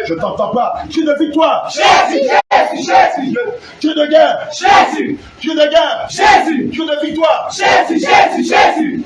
Je t'entends pas. Cri de victoire. Jésus, Jésus, Jésus. Cri de guerre. Jésus. Cri de guerre. Jésus. Cri de victoire. Jésus, Jésus, Jésus.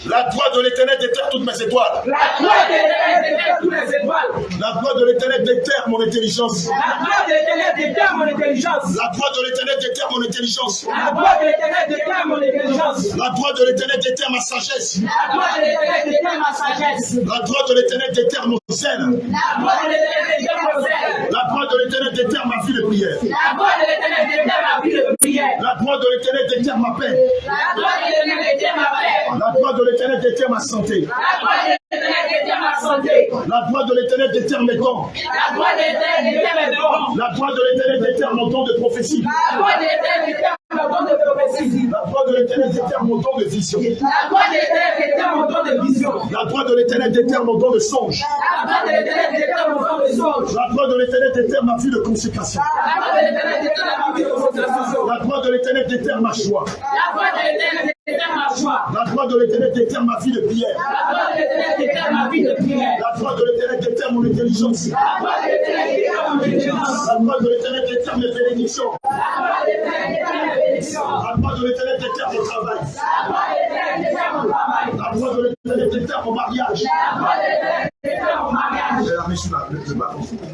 La droite de l'Éternel déterre toutes mes étoiles. La droite de l'Éternel déterre toutes mes étoiles. La droite de l'Éternel déterre mon intelligence. La droite de l'Éternel déterre mon intelligence. La droite de l'Éternel déterre mon intelligence. La droite de l'Éternel déterre mon intelligence. La droite de l'Éternel déterre ma sagesse. La droite de l'Éternel déterre ma sagesse. La droite de l'Éternel déterre mon zèle. La droite de l'Éternel déterre mon zèle. La droite de l'Éternel déterre ma vie de prière. La droite de l'Éternel déterre ma vie de prière. La droite de l'Éternel déterre ma paix. La droite de l'Éternel déterre ma paix. La droite de l'Éternel déterre ma santé. La droite de l'Éternel déterre ma santé. La droite de l'Éternel déterre mes dons. La droite de l'Éternel déterre mes dons. La droite de l'Éternel déterre mon don de prophétie. La droite de l'Éternel déterre mon don de prophétie. La droite de l'Éternel déterre mon don de vision. La droite de l'Éternel déterre mon don de vision. La droite de l'Éternel déterre mon don de songe. La droite de l'Éternel déterre mon don de songe. La droite de l'Éternel déterre ma vie de consécration. La droite de l'Éternel déterre ma vie de consécration. La droite de l'Éternel déterre ma joie. La droite de l'Éternel déterre ma joie. La droite de l'Éternel déterre ma vie de prière. La droite de l'Éternel déterre ma vie de prière. La droite de l'Éternel déterre mon intelligence. La droite de l'Éternel déterre mon intelligence. La droite de l'Éternel déterre mes bénédictions. La droite de l'Éternel déterre mes bénédictions. La droite de l'Éternel déterre mon travail. La droite de l'Éternel déterre mon travail. La droite de l'Éternel déterre mon mariage. La droite de l'Éternel déterre mon mariage.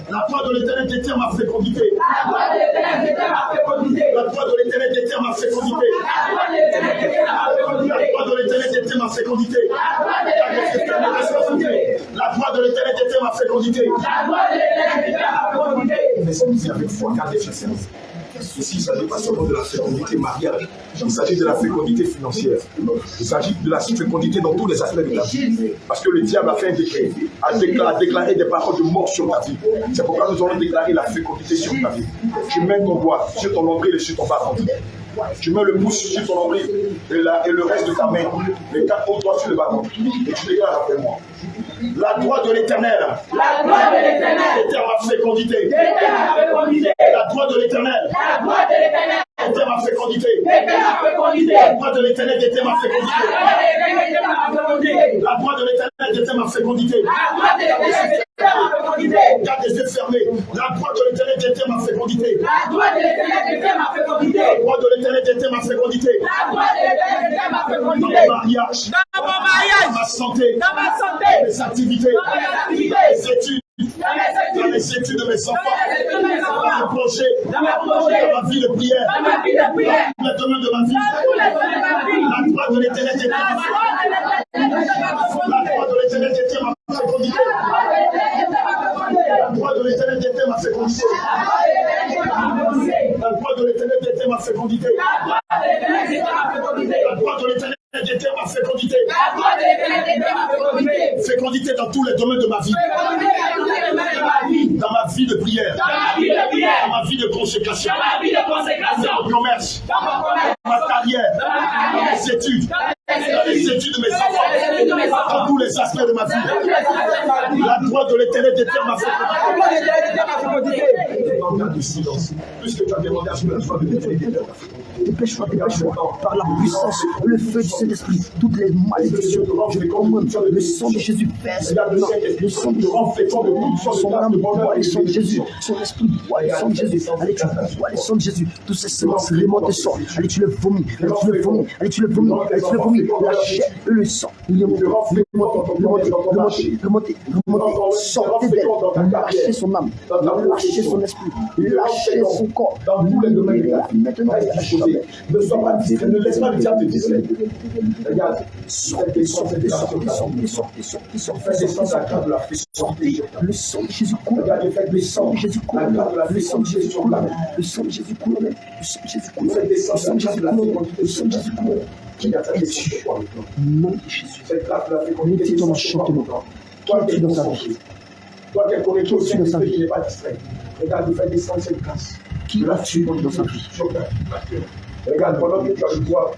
La droite de l'Éternel déterre ma fécondité. La droite de l'Éternel déterre ma fécondité. La droite de l'Éternel déterre ma fécondité. La droite de l'Éternel déterre ma fécondité. La droite de l'Éternel déterre ma fécondité. La droite de l'Éternel déterre ma fécondité. La droite de l'Éternel déterre ma fécondité. La droite de l'Éternel déterre ma fécondité. Mais c'est avec foi, car des chasseurs. Ici, il ne s'agit pas seulement de la fécondité mariage, il s'agit de la fécondité financière. Il s'agit de la fécondité dans tous les aspects de ta vie. Parce que le diable a fait un décret, a déclaré des paroles de mort sur ta vie. C'est pourquoi nous allons déclarer la fécondité sur ta vie. Tu mets ton doigt sur ton nombril et sur ton bas-ventre. Tu mets le pouce sur ton nombril et le reste de ta main, les 4 autres doigts sur le bas-ventre. Et tu déclares après moi. La droite de l'Éternel. La droite de l'Éternel. Déterre ma fécondité. Déterre ma fécondité. La droite de l'Éternel. La droite de l'Éternel. Déterre ma fécondité. Déterre ma fécondité. La droite de l'Éternel déterre ma fécondité. La droite de l'Éternel déterre ma fécondité. La droite de l'Éternel déterre ma fécondité. La droite de l'Éternel déterre ma fécondité. Garde les yeux fermés. La droite de l'Éternel déterre ma fécondité. La droite de l'Éternel déterre ma fécondité. La droite de l'Éternel déterre ma fécondité. La droite de l'Éternel déterre ma Dans fécondité. mon mariage. Dans mon mariage. Dans ma santé. Dans ma santé. Dans mes activités. Dans mes activités. Dans mes études. Dans les études de mes enfants. Dans mes projets. Dans mes projets. Dans ma vie de prière. Dans ma vie de prière. Dans tous les domaines de ma vie. Dans tous les domaines de ma vie. La droite de l'Éternel déterre ma fécondité. La droite de l'Éternel déterre ma fécondité. La droite de l'Éternel déterre ma fécondité. La droite de l'Éternel déterre ma fécondité. La droite de l'Éternel déterre ma fécondité. Fécondité dans tous les domaines de ma vie. Dans ma vie de prière. Dans ma vie de consécration. Dans mon commerce. Dans ma carrière. Dans mes études. Dans les études de mes enfants. Dans tous les aspects de ma vie. La droite de l'Éternel déterre ma fécondité. Non, garde du silence. Puisque tu as demandé à ce que la droite de l'Éternel déterre ma fécondité. dépêche-toi, par la puissance, le feu du Saint-Esprit, toutes les malédictions, je commande le sang de Jésus verse maintenant, le sang de son âme boit le sang de Jésus, son esprit boit le sang de Jésus, allez tu bois le sang de Jésus, tous ces semences, les mots de sang, allez tu le vomis, la chair et le sang, remontez, sortez d'elle, lâchez son âme, lâchez son esprit, lâchez son corps, maintenant, ne sois pas distrait, ne laisse pas le diable te distraire. Regarde, sortez, le sang de Jésus coule, le sang de Jésus coule, le sang de Jésus coule, le sang de Jésus coule, le sang de Jésus coule, le sang de Jésus coule, le sang de Jésus coule. Qui es-tu? Nom de Jésus. Mettez ton enchantement. Qui es-tu dans sa vie? Toi qui es connecté au Saint-Esprit, il n'est pas distrait. Regarde, fais descendre cette grâce. Qui as-tu dans sa vie? Regarde, pendant que tu as le bois,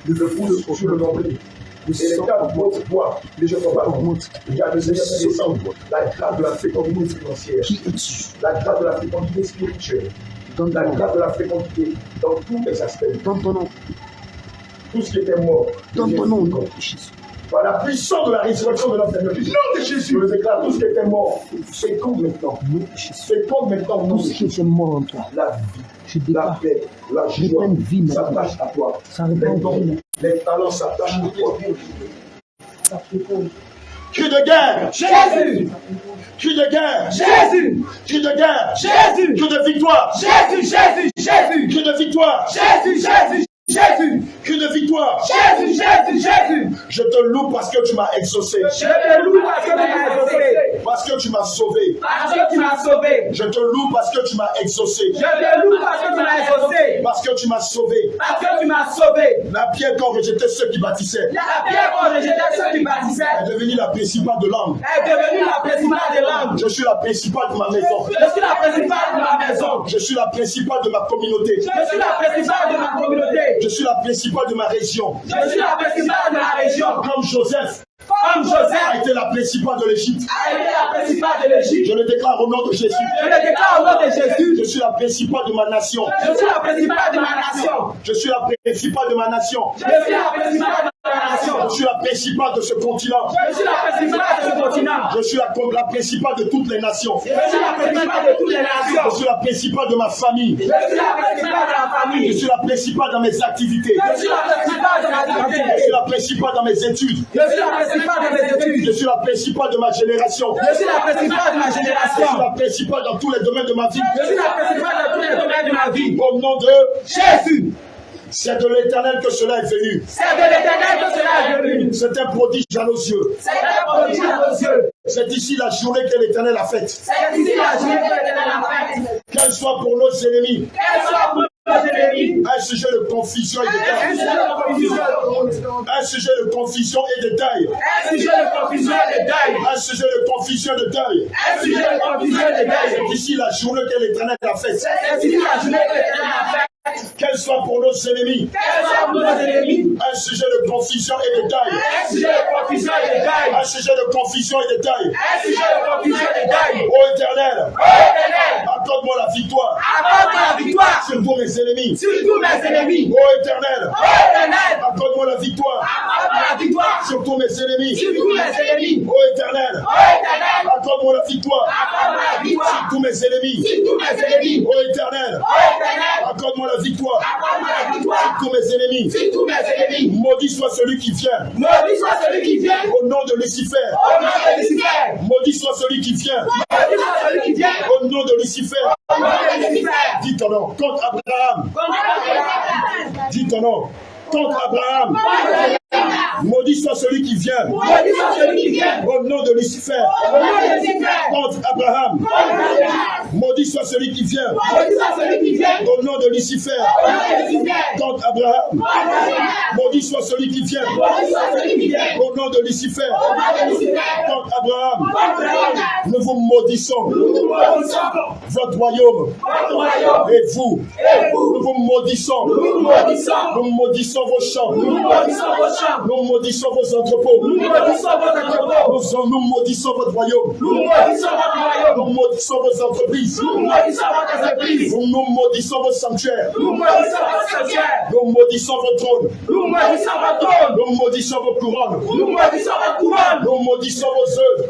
le fou sur le nombril. Et les tables montent bois, les gens ne pas monter. Regarde, le Seigneur fait descendre la grâce de la fécondité financière. Qui es-tu? La grâce de la fécondité spirituelle. La grâce de la fécondité dans tous les aspects. Dans ton nom. Tout ce qui était mort. Dans ton nom, nom de Jésus. Par la puissance de la résurrection de notre Seigneur. Nom de Jésus. Je déclare tout ce qui était mort. Féconde maintenant. Féconde maintenant. Tout ce qui était mort en toi. La vie. Je déclare. La paix. La joie. S'attache à toi. Les talents s'attachent à toi. Cri de guerre. Jésus. Cri de guerre. Jésus. Cri de guerre. Jésus. Cri de victoire. Jésus. Jésus. Jésus. Cri de victoire. Jésus. Jésus. Jésus. Cri de victoire. Jésus. Jésus. Jésus. Je te loue parce que tu m'as exaucé. Je te loue parce que tu m'as exaucé. Parce que tu m'as sauvé. Parce que tu m'as sauvé. Je te loue parce que tu m'as exaucé. Je te loue parce que tu m'as exaucé. Parce que tu m'as sauvé. Parce que tu m'as sauvé. La pierre quand rejetait ceux qui bâtissaient La pierre qu'on rejetait ceux qui bâtissaient est devenue la principale de l'âme. est devenue la principale de l'âme. Je suis la principale de ma maison. Je suis la principale de ma maison. Je suis la principale de ma communauté. Je suis la principale de ma communauté. Je suis la principale de ma région. Je suis la principale de la région. Comme Joseph Comme Joseph a été la principale de l'Égypte. a été la principale de l'Égypte. Je le déclare au nom de Jésus. Je le déclare au nom de Jésus. Je suis la principale de ma nation. Je suis la principale de ma nation. Je suis la principale de ma nation. Je suis la principale de ma nation. Je suis la principale de ce continent. Je suis la principale de ce continent. Je suis la principale de toutes les nations. Je suis la principale de toutes les Je nations. suis la principale de ma famille. Je suis la principale de la Je famille. suis la principale dans mes activités. Je suis la principale de ma Je suis activité. la principale dans mes études. Je suis la principale de mes études. Je suis la principale de ma génération. Je suis la principale de ma Je suis génération. la principale dans tous les domaines de ma vie. Je suis la principale de tous les domaines de ma vie. Au nom de Jésus, c'est de l'Éternel que cela est venu. c'est de l'Éternel que cela est venu. C'est un prodige à nos yeux. C'est un prodige à nos yeux. C'est ici la journée que l'Éternel a faite. C'est ici la journée que l'Éternel a faite. Qu'elle soit pour nos ennemis Qu'elle soit pour nos ennemis un sujet de confusion et de un deuil. sujet de confusion. Un sujet de confusion et de deuil. Un sujet de confusion et de deuil. Un sujet de confusion et de deuil. Un sujet de confusion et de deuil. C'est ici la journée que l'Éternel a faite. C'est ici la journée que l'Éternel a faite. Qu'elle soit pour nos ennemis Qu'elle soit pour nos ennemis un sujet de confusion et de deuil. un sujet de confusion et de deuil. Un sujet de confusion et de deuil. Un sujet de confusion et de deuil. Ô Éternel, Ô Éternel, accorde-moi la victoire accorde-moi la victoire sur tous mes ennemis. sur tous mes ennemis. Ô Éternel, Ô Éternel, accorde-moi la victoire accorde-moi la victoire sur tous mes ennemis. sur tous mes ennemis. Ô Éternel, Ô Éternel, accorde-moi la victoire accorde-moi la sur victoire tous mes ennemis. sur tous mes ennemis. Ô Éternel, Ô Éternel, accorde-moi la victoire accorde-moi la victoire sur tous mes ennemis. sur tous mes ennemis. Maudit soit celui qui vient Maudit soit celui qui vient au nom de Lucifer. au nom de Lucifer. Maudit soit celui qui vient Maudit soit celui qui vient au nom de Lucifer. au nom de Lucifer. Dis ton nom. Contre Abraham. Dis ton nom. Contre Abraham. Maudit soit celui qui vient Maudit soit celui qui vient au nom de Lucifer. au nom de Lucifer. Contre Abraham. Maudit soit celui qui vient Maudit soit celui qui vient au nom de Lucifer. au nom de Lucifer. Contre Abraham. Maudit soit celui qui vient Maudit soit celui qui vient au nom de Lucifer. au nom de Lucifer. Contre Abraham. Contre Abraham. Nous vous maudissons. Nous maudissons. votre royaume. Et vous, nous vous maudissons. Nous maudissons vos champs. Nous maudissons vos entrepôts. Nous maudissons votre royaume. Nous maudissons vos entreprises. Nous maudissons vos sanctuaires. Nous maudissons vos trônes. Nous maudissons vos couronnes. Nous maudissons vos œuvres.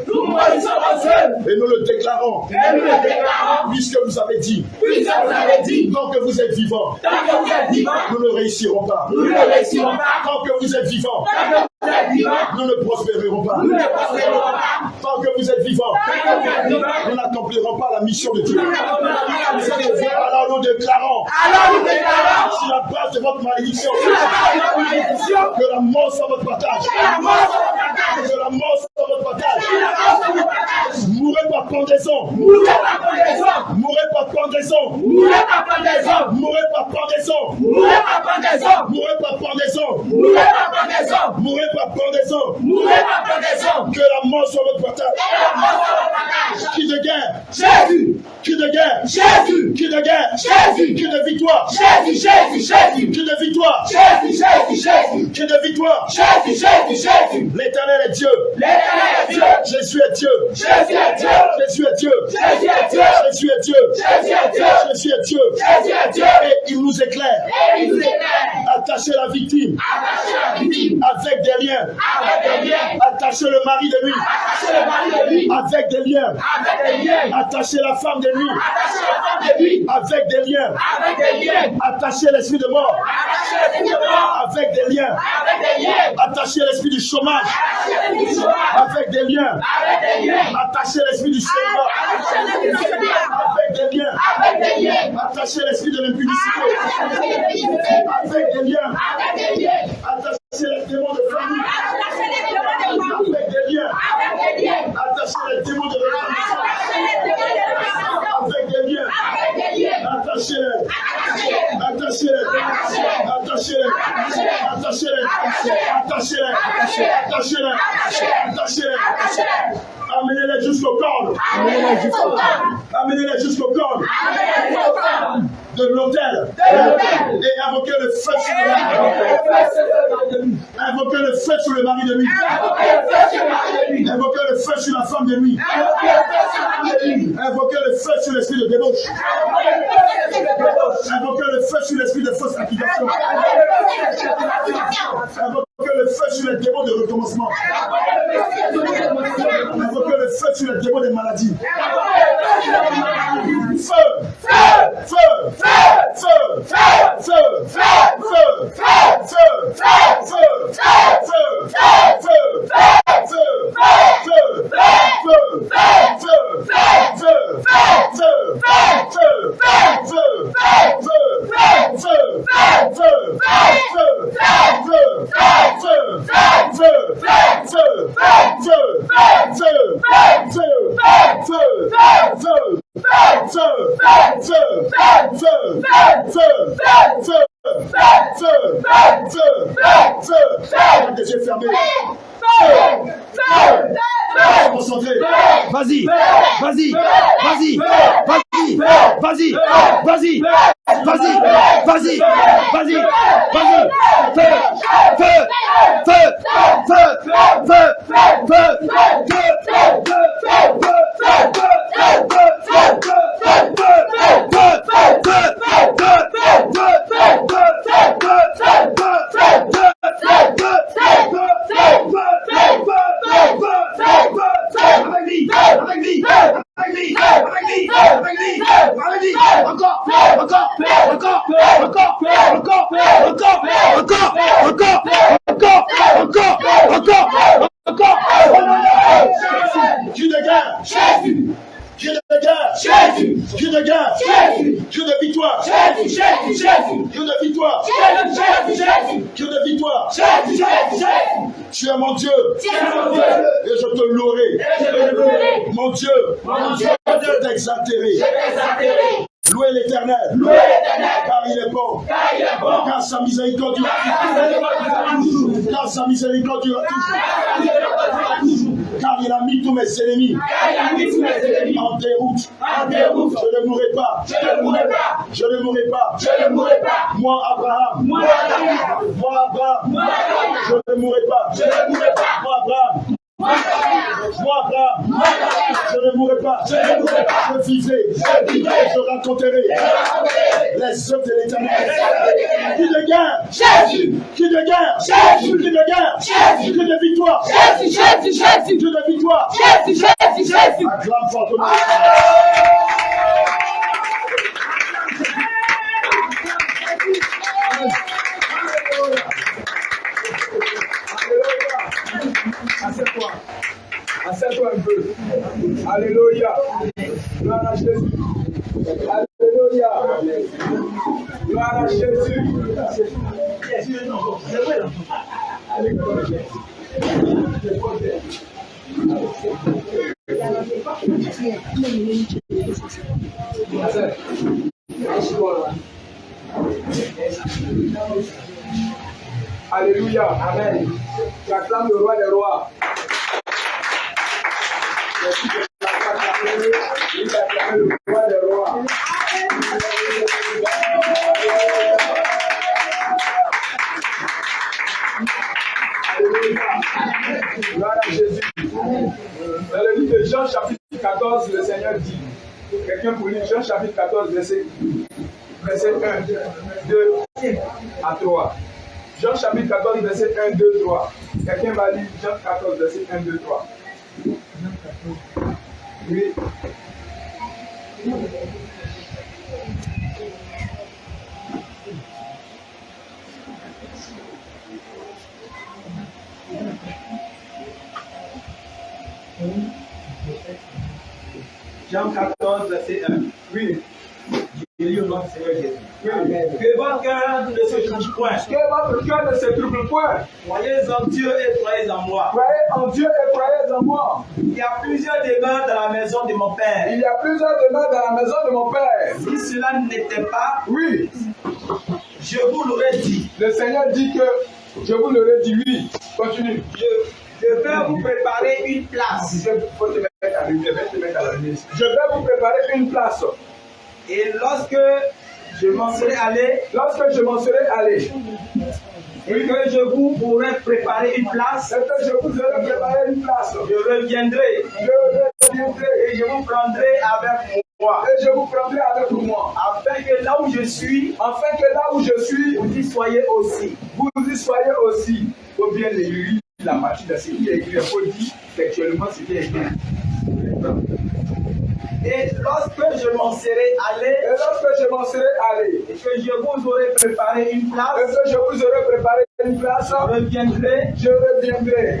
Et nous le déclarons. Puisque vous avez dit. Tant que vous êtes vivants. Nous ne réussirons pas. Tant que vous êtes vivants. Nous ne prospérerons pas. Tant que vous êtes vivants, nous n'accomplirons pas la mission de Dieu. Alors nous déclarons, sur la base de votre malédiction, que la mort soit votre partage. Que la mort soit votre partage. Mourrez par pendaison. Mourrez par pendaison. Mourrez par pendaison. Mourrez par pendaison. Mourrez par pendaison. Mourrez par pendaison. Mourrez par pendaison. Mourrez par pendaison. Mourrez par pendaison. Que la mort soit votre partage. Qui de guerre? Jésus. Qui de guerre? Jésus. Qui de guerre? Jésus. Qui de victoire? Jésus. Jésus. Jésus. Qui de victoire? Jésus. Jésus. Jésus. Qui de victoire? Jésus. Jésus. Jésus. L'Éternel est Dieu. L'Éternel est Dieu. Jésus est Dieu. Jésus est Dieu. Jésus est Dieu. Jésus est Dieu. Jésus est Dieu. Jésus est Dieu. Jésus est Dieu. Jésus est Dieu. Et il nous éclaire. Attachez la victime. Avec des liens. Attachez le mari de lui. Avec des liens. Attachez la femme de lui. Avec des liens. Attachez l'esprit de mort. Avec des liens. Attachez l'esprit du chômage. Avec des liens. Attachez l'esprit du chômage. Avec des liens. Attachez l'esprit de l'impudicité. Avec des liens. Attachez les démons de famille. Avec des liens. Attachez les démons de réclamation. Avec des liens. Attachez-les. Attachez-les. Attachez-les. Attachez-les. Attachez-les. Attachez-les. Attachez-les. Amenez-les jusqu'au corps. Amenez-les jusqu'au corps de l'autel. Et invoquez le feu sur le mari de lui. Invoquez le feu sur le mari de lui. Invoquez le feu sur la femme de lui. Invoquez le feu sur l'esprit de débauche. Invoquez le feu sur l'esprit de fausse accusation. Invoquez le feu sur les démons de recommencement. Invoquez le feu sur les démons des maladies. Feu! Feu! Vas-y, vas-y, vas-y, vas-y, vas-y, vas-y, vas-y, vas-y, vas-y, vas-y, feu, feu, feu, feu, feu, feu, Dieu de guerre, Jésus. Dieu de guerre, Jésus. Dieu de guerre, Jésus. Dieu de victoire, Jésus, Jésus, Jésus. Dieu de victoire, Jésus, Jésus, Jésus. Dieu de victoire, Jésus, Jésus, Jésus. Tu es mon Dieu, et je te louerai. Mon Dieu, je t'exalterai. Louez l'Éternel, car il est bon, car sa miséricorde dure toujours. Car sa miséricorde dure toujours. car il a mis tous mes ennemis en déroute. Je ne mourrai pas. Je ne mourrai pas. Moi, Abraham. Je ne mourrai pas. Moi, Abraham. Je ne mourrai pas. Je vivrai. Je raconterai les œuvres de l'Éternel. Qui de guerre? Jésus. Qui de guerre? Jésus. Qui de guerre? Jésus. Qui de victoire? Jésus. Qui de victoire? Jésus. Acclame fortement. Assieds-toi un peu. Alléluia. Gloire à Jésus. Alléluia. Gloire à Jésus. Alléluia. Amen. J'acclame le roi des rois. Il a acclamé le roi des rois. Gloire à Jésus. Dans le livre de Jean chapitre 14, le Seigneur dit, quelqu'un pour lire Jean chapitre 14, verset 1, 2 à 3. Jean chapitre 14, verset 1, 2, 3. Quelqu'un va lire Jean 14, verset 1, 2, 3. Oui. Jean 14, verset 1. Oui. Je lis au nom du Seigneur Jésus. Oui. Que votre cœur ne se trouble point. Que votre cœur ne se trouble point. Croyez en Dieu et croyez en moi. Croyez en Dieu et croyez en moi. Il y a plusieurs demeures dans la maison de mon Père. Il y a plusieurs demeures dans la maison de mon Père. Si cela n'était pas, oui, je vous l'aurais dit. Le Seigneur dit que je vous l'aurais dit, oui. Continue. Je vais vous préparer une place. Je vais vous préparer une place. Et lorsque je m'en serai allé, et que je vous pourrai préparer une place, je reviendrai, et je vous prendrai avec moi. Afin que là où je suis, vous y soyez aussi. Faut bien lire la partie de ce qui est écrit. Il faut dire textuellement ce qui est écrit. Et lorsque je m'en serai allé, et que je vous aurai préparé une place, je reviendrai,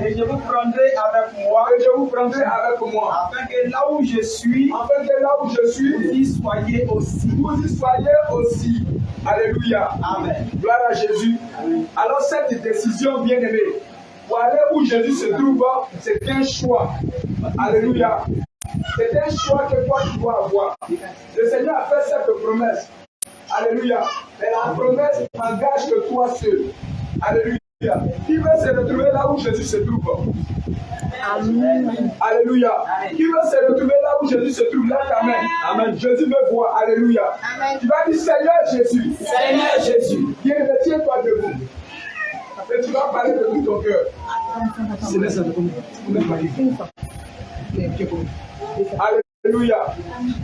et je vous prendrai avec moi, afin que là où je suis, vous y soyez aussi. Alléluia. Amen. Gloire à Jésus. Alors cette décision, bien-aimée, pour aller où Jésus se trouve, c'est un choix. Alléluia. C'est un choix que toi tu dois avoir. Le Seigneur a fait cette promesse. Alléluia. Mais la promesse n'engage que toi seul. Alléluia. Qui veut se retrouver là où Jésus se trouve? Amen. Alléluia. Qui veut se retrouver là où Jésus se trouve? Là, amen. Amen. Jésus me voit. Alléluia. Amen. Tu vas dire Seigneur Jésus. Seigneur Jésus. Viens, tiens-toi debout. Et tu vas parler de tout ton cœur. Alléluia.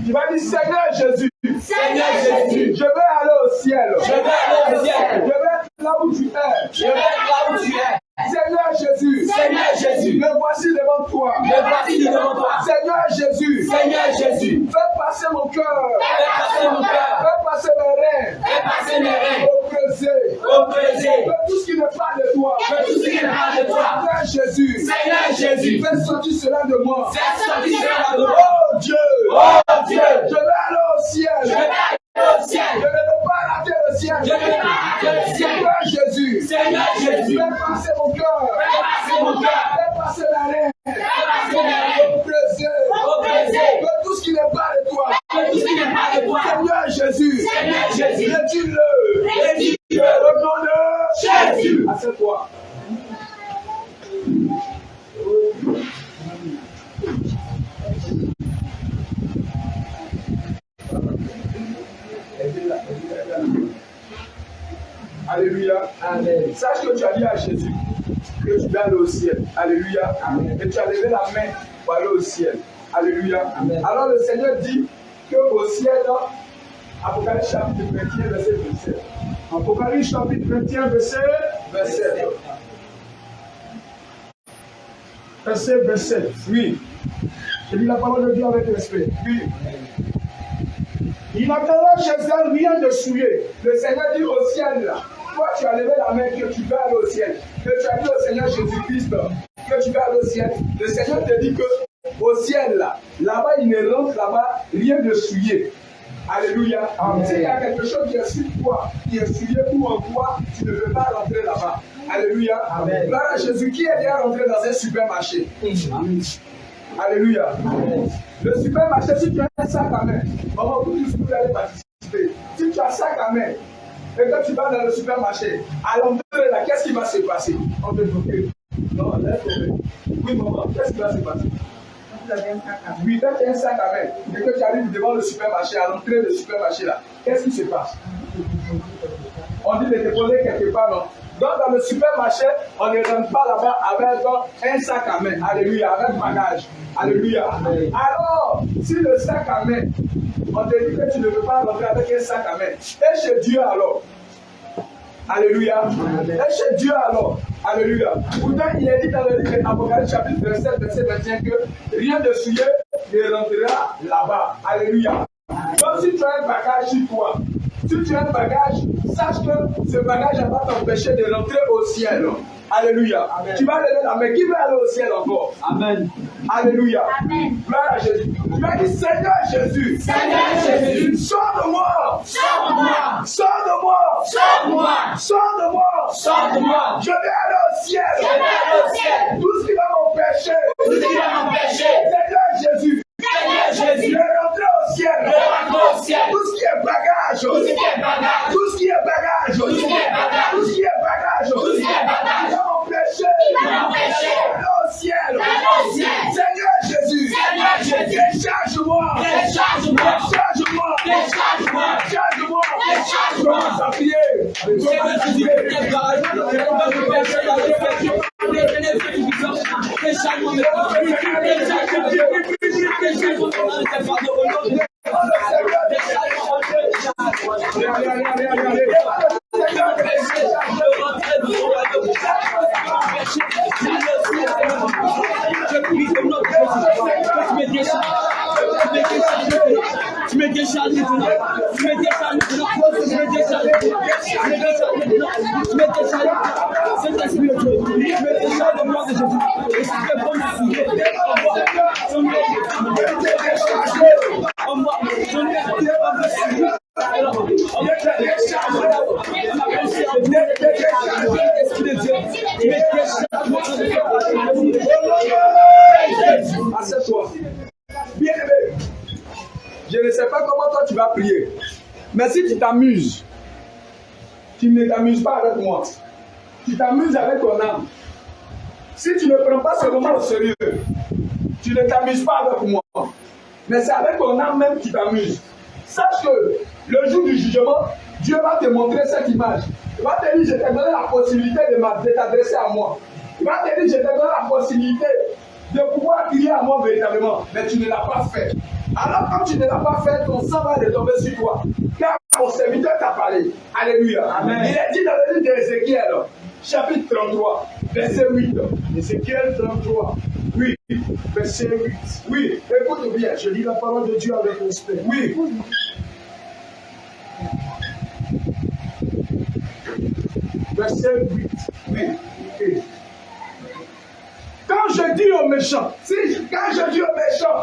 Tu vas dire Seigneur Jésus. Seigneur Jésus. Je vais aller au ciel. Je vais être là où tu es. Seigneur Jésus. Me voici devant toi. Seigneur Jésus. Fais passer mon cœur. Fais passer mes reins. Oppressé. Fais tout ce qui n'est pas de toi. Seigneur Jésus. Fais sortir cela de moi. Oh Dieu. Je vais aller au ciel. Je ne veux pas rater le ciel. Seigneur Jésus. Fais passer mon cœur. Fais passer la reine. Oppressé. Fais tout ce qui n'est pas de toi. Seigneur Jésus. Dis-le. Au nom de Jésus. Assieds-toi. Alléluia. Amen. Sache que tu as dit à Jésus que tu vas aller au ciel. Alléluia. Amen. Et tu as levé la main pour aller au ciel. Alléluia. Amen. Alors le Seigneur dit qu'au ciel, Apocalypse chapitre 21, verset 27. Apocalypse chapitre 21, verset 27. Oui. Je lis la parole de Dieu avec respect. Oui. Il n'attendra chez elle rien de souillé. Le Seigneur dit au ciel, là, toi tu as levé la main que tu vas aller au ciel. Que tu as dit au Seigneur Jésus-Christ que tu vas aller au ciel. Le Seigneur te dit que au ciel, là-bas, il ne rentre là-bas rien de souillé. Alléluia. Amen. S'il y a quelque chose qui est sur toi, qui est souillé ou en toi, tu ne peux pas rentrer là-bas. Alléluia. Amen. Gloire à Jésus qui est déjà rentré dans un supermarché. Amen. Alléluia. Amen. Le supermarché, si tu as un sac à main, maman, vous tous vous allez participer. Si tu as un sac à main et que tu vas dans le supermarché, à l'entrée là, qu'est-ce qui va se passer? On te dit, non, laisse tomber. Oui, maman, qu'est-ce qui va se passer? Oui, quand tu as un sac à main et que tu arrives devant le supermarché, à l'entrée du supermarché là, qu'est-ce qui se passe? On dit de déposer quelque part, non? Donc dans le supermarché, on ne rentre pas là-bas avec un sac à main. Alléluia, avec bagage. Alléluia. Alors, si le sac à main, on te dit que tu ne peux pas rentrer avec un sac à main, et chez Dieu alors? Alléluia. Et chez Dieu alors? Alléluia. Pourtant, il est dit dans le livre d'Apocalypse chapitre 27, verset 21 que rien de souillé ne rentrera là-bas. Alléluia. Donc si tu as un bagage sur toi, si tu as un bagage, sache que ce bagage va t'empêcher de rentrer au ciel. Alléluia. Amen. Tu vas lever la main. Qui veut aller au ciel encore? Amen. Alléluia. Amen. Gloire à Jésus. Tu vas dire Seigneur Jésus. Seigneur Jésus. Sors de moi. Sors de moi. Sors de moi. Sors de moi. Sors de moi. Sors de moi. Je vais aller au ciel. Je vais aller au ciel. Tout ce qui va m'empêcher. Tout ce qui va m'empêcher. Seigneur Jésus. Seigneur Jésus. Je vais rentrer au ciel. Je vais rentrer au ciel. Tout ce qui est bagage. Tout ce qui est bagage. Tout ce qui est bagage. Tout ce qui est bagage. Tout ce qui est bagage. Tout ce qui est bagage. Il va m'empêcher. Il va m'empêcher. D'aller au ciel. D'aller au ciel. Seigneur Jésus. Seigneur Jésus. Décharge-moi. Décharge-moi. Décharge-moi. Décharge-moi. Décharge-moi. Décharge-moi. Commence à prier. Tu me décharges maintenant. Tu me décharges maintenant. Tu me décharges. Tu me décharges. Tu me décharges. C'est ta spiritualité. Tu me décharges au nom de Jésus. Et si tu es bon, Assieds-toi. Bien-aimé, je ne sais pas comment toi tu vas prier, mais si tu t'amuses, tu ne t'amuses pas avec moi. Tu t'amuses avec ton âme. Si tu ne prends pas ce moment au sérieux, tu ne t'amuses pas avec moi. Mais c'est avec ton âme même que tu t'amuses. Sache que le jour du jugement, Dieu va te montrer cette image. Il va te dire, je t'ai donné la possibilité de t'adresser à moi. Il va te dire, je t'ai donné la possibilité de pouvoir crier à moi véritablement. Mais tu ne l'as pas fait. Alors quand tu ne l'as pas fait, ton sang va retomber sur toi. Car mon serviteur t'a parlé. Alléluia. Amen. Il est dit dans le livre d'Ézéchiel, chapitre 33, verset 8. Ézéchiel 33. Oui. Verset 8. Oui. Écoute bien. Je lis la parole de Dieu avec respect. Oui. Verset 8. Oui. Okay. Quand je dis aux méchants, Quand je dis aux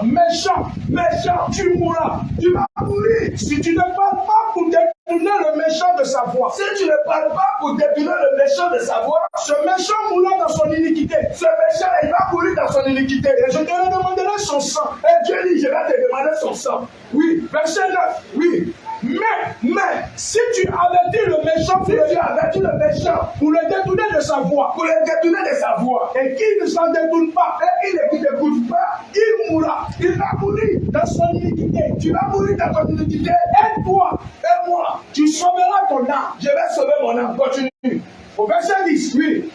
méchants, tu mourras, tu vas mourir. Si tu ne parles pas pour détourner le méchant de sa voix, si tu ne parles pas pour détourner le méchant de sa voix, ce méchant mourra dans son iniquité. ce méchant, il va mourir dans son iniquité. Et je te demanderai son sang. Et Dieu dit, je vais te demander son sang. Oui, verset 9. Oui. Mais, si tu avertis le méchant, Si tu avertis le méchant pour le détourner de sa voix, pour le détourner de sa voix, et qu'il ne s'en détourne pas, et il ne t'écoute pas, il mourra. il va mourir. Dans son iniquité. Tu vas mourir dans ton iniquité. Et toi, Et moi, tu sauveras ton âme. Je vais sauver mon âme. Continue. Au verset 10, Oui.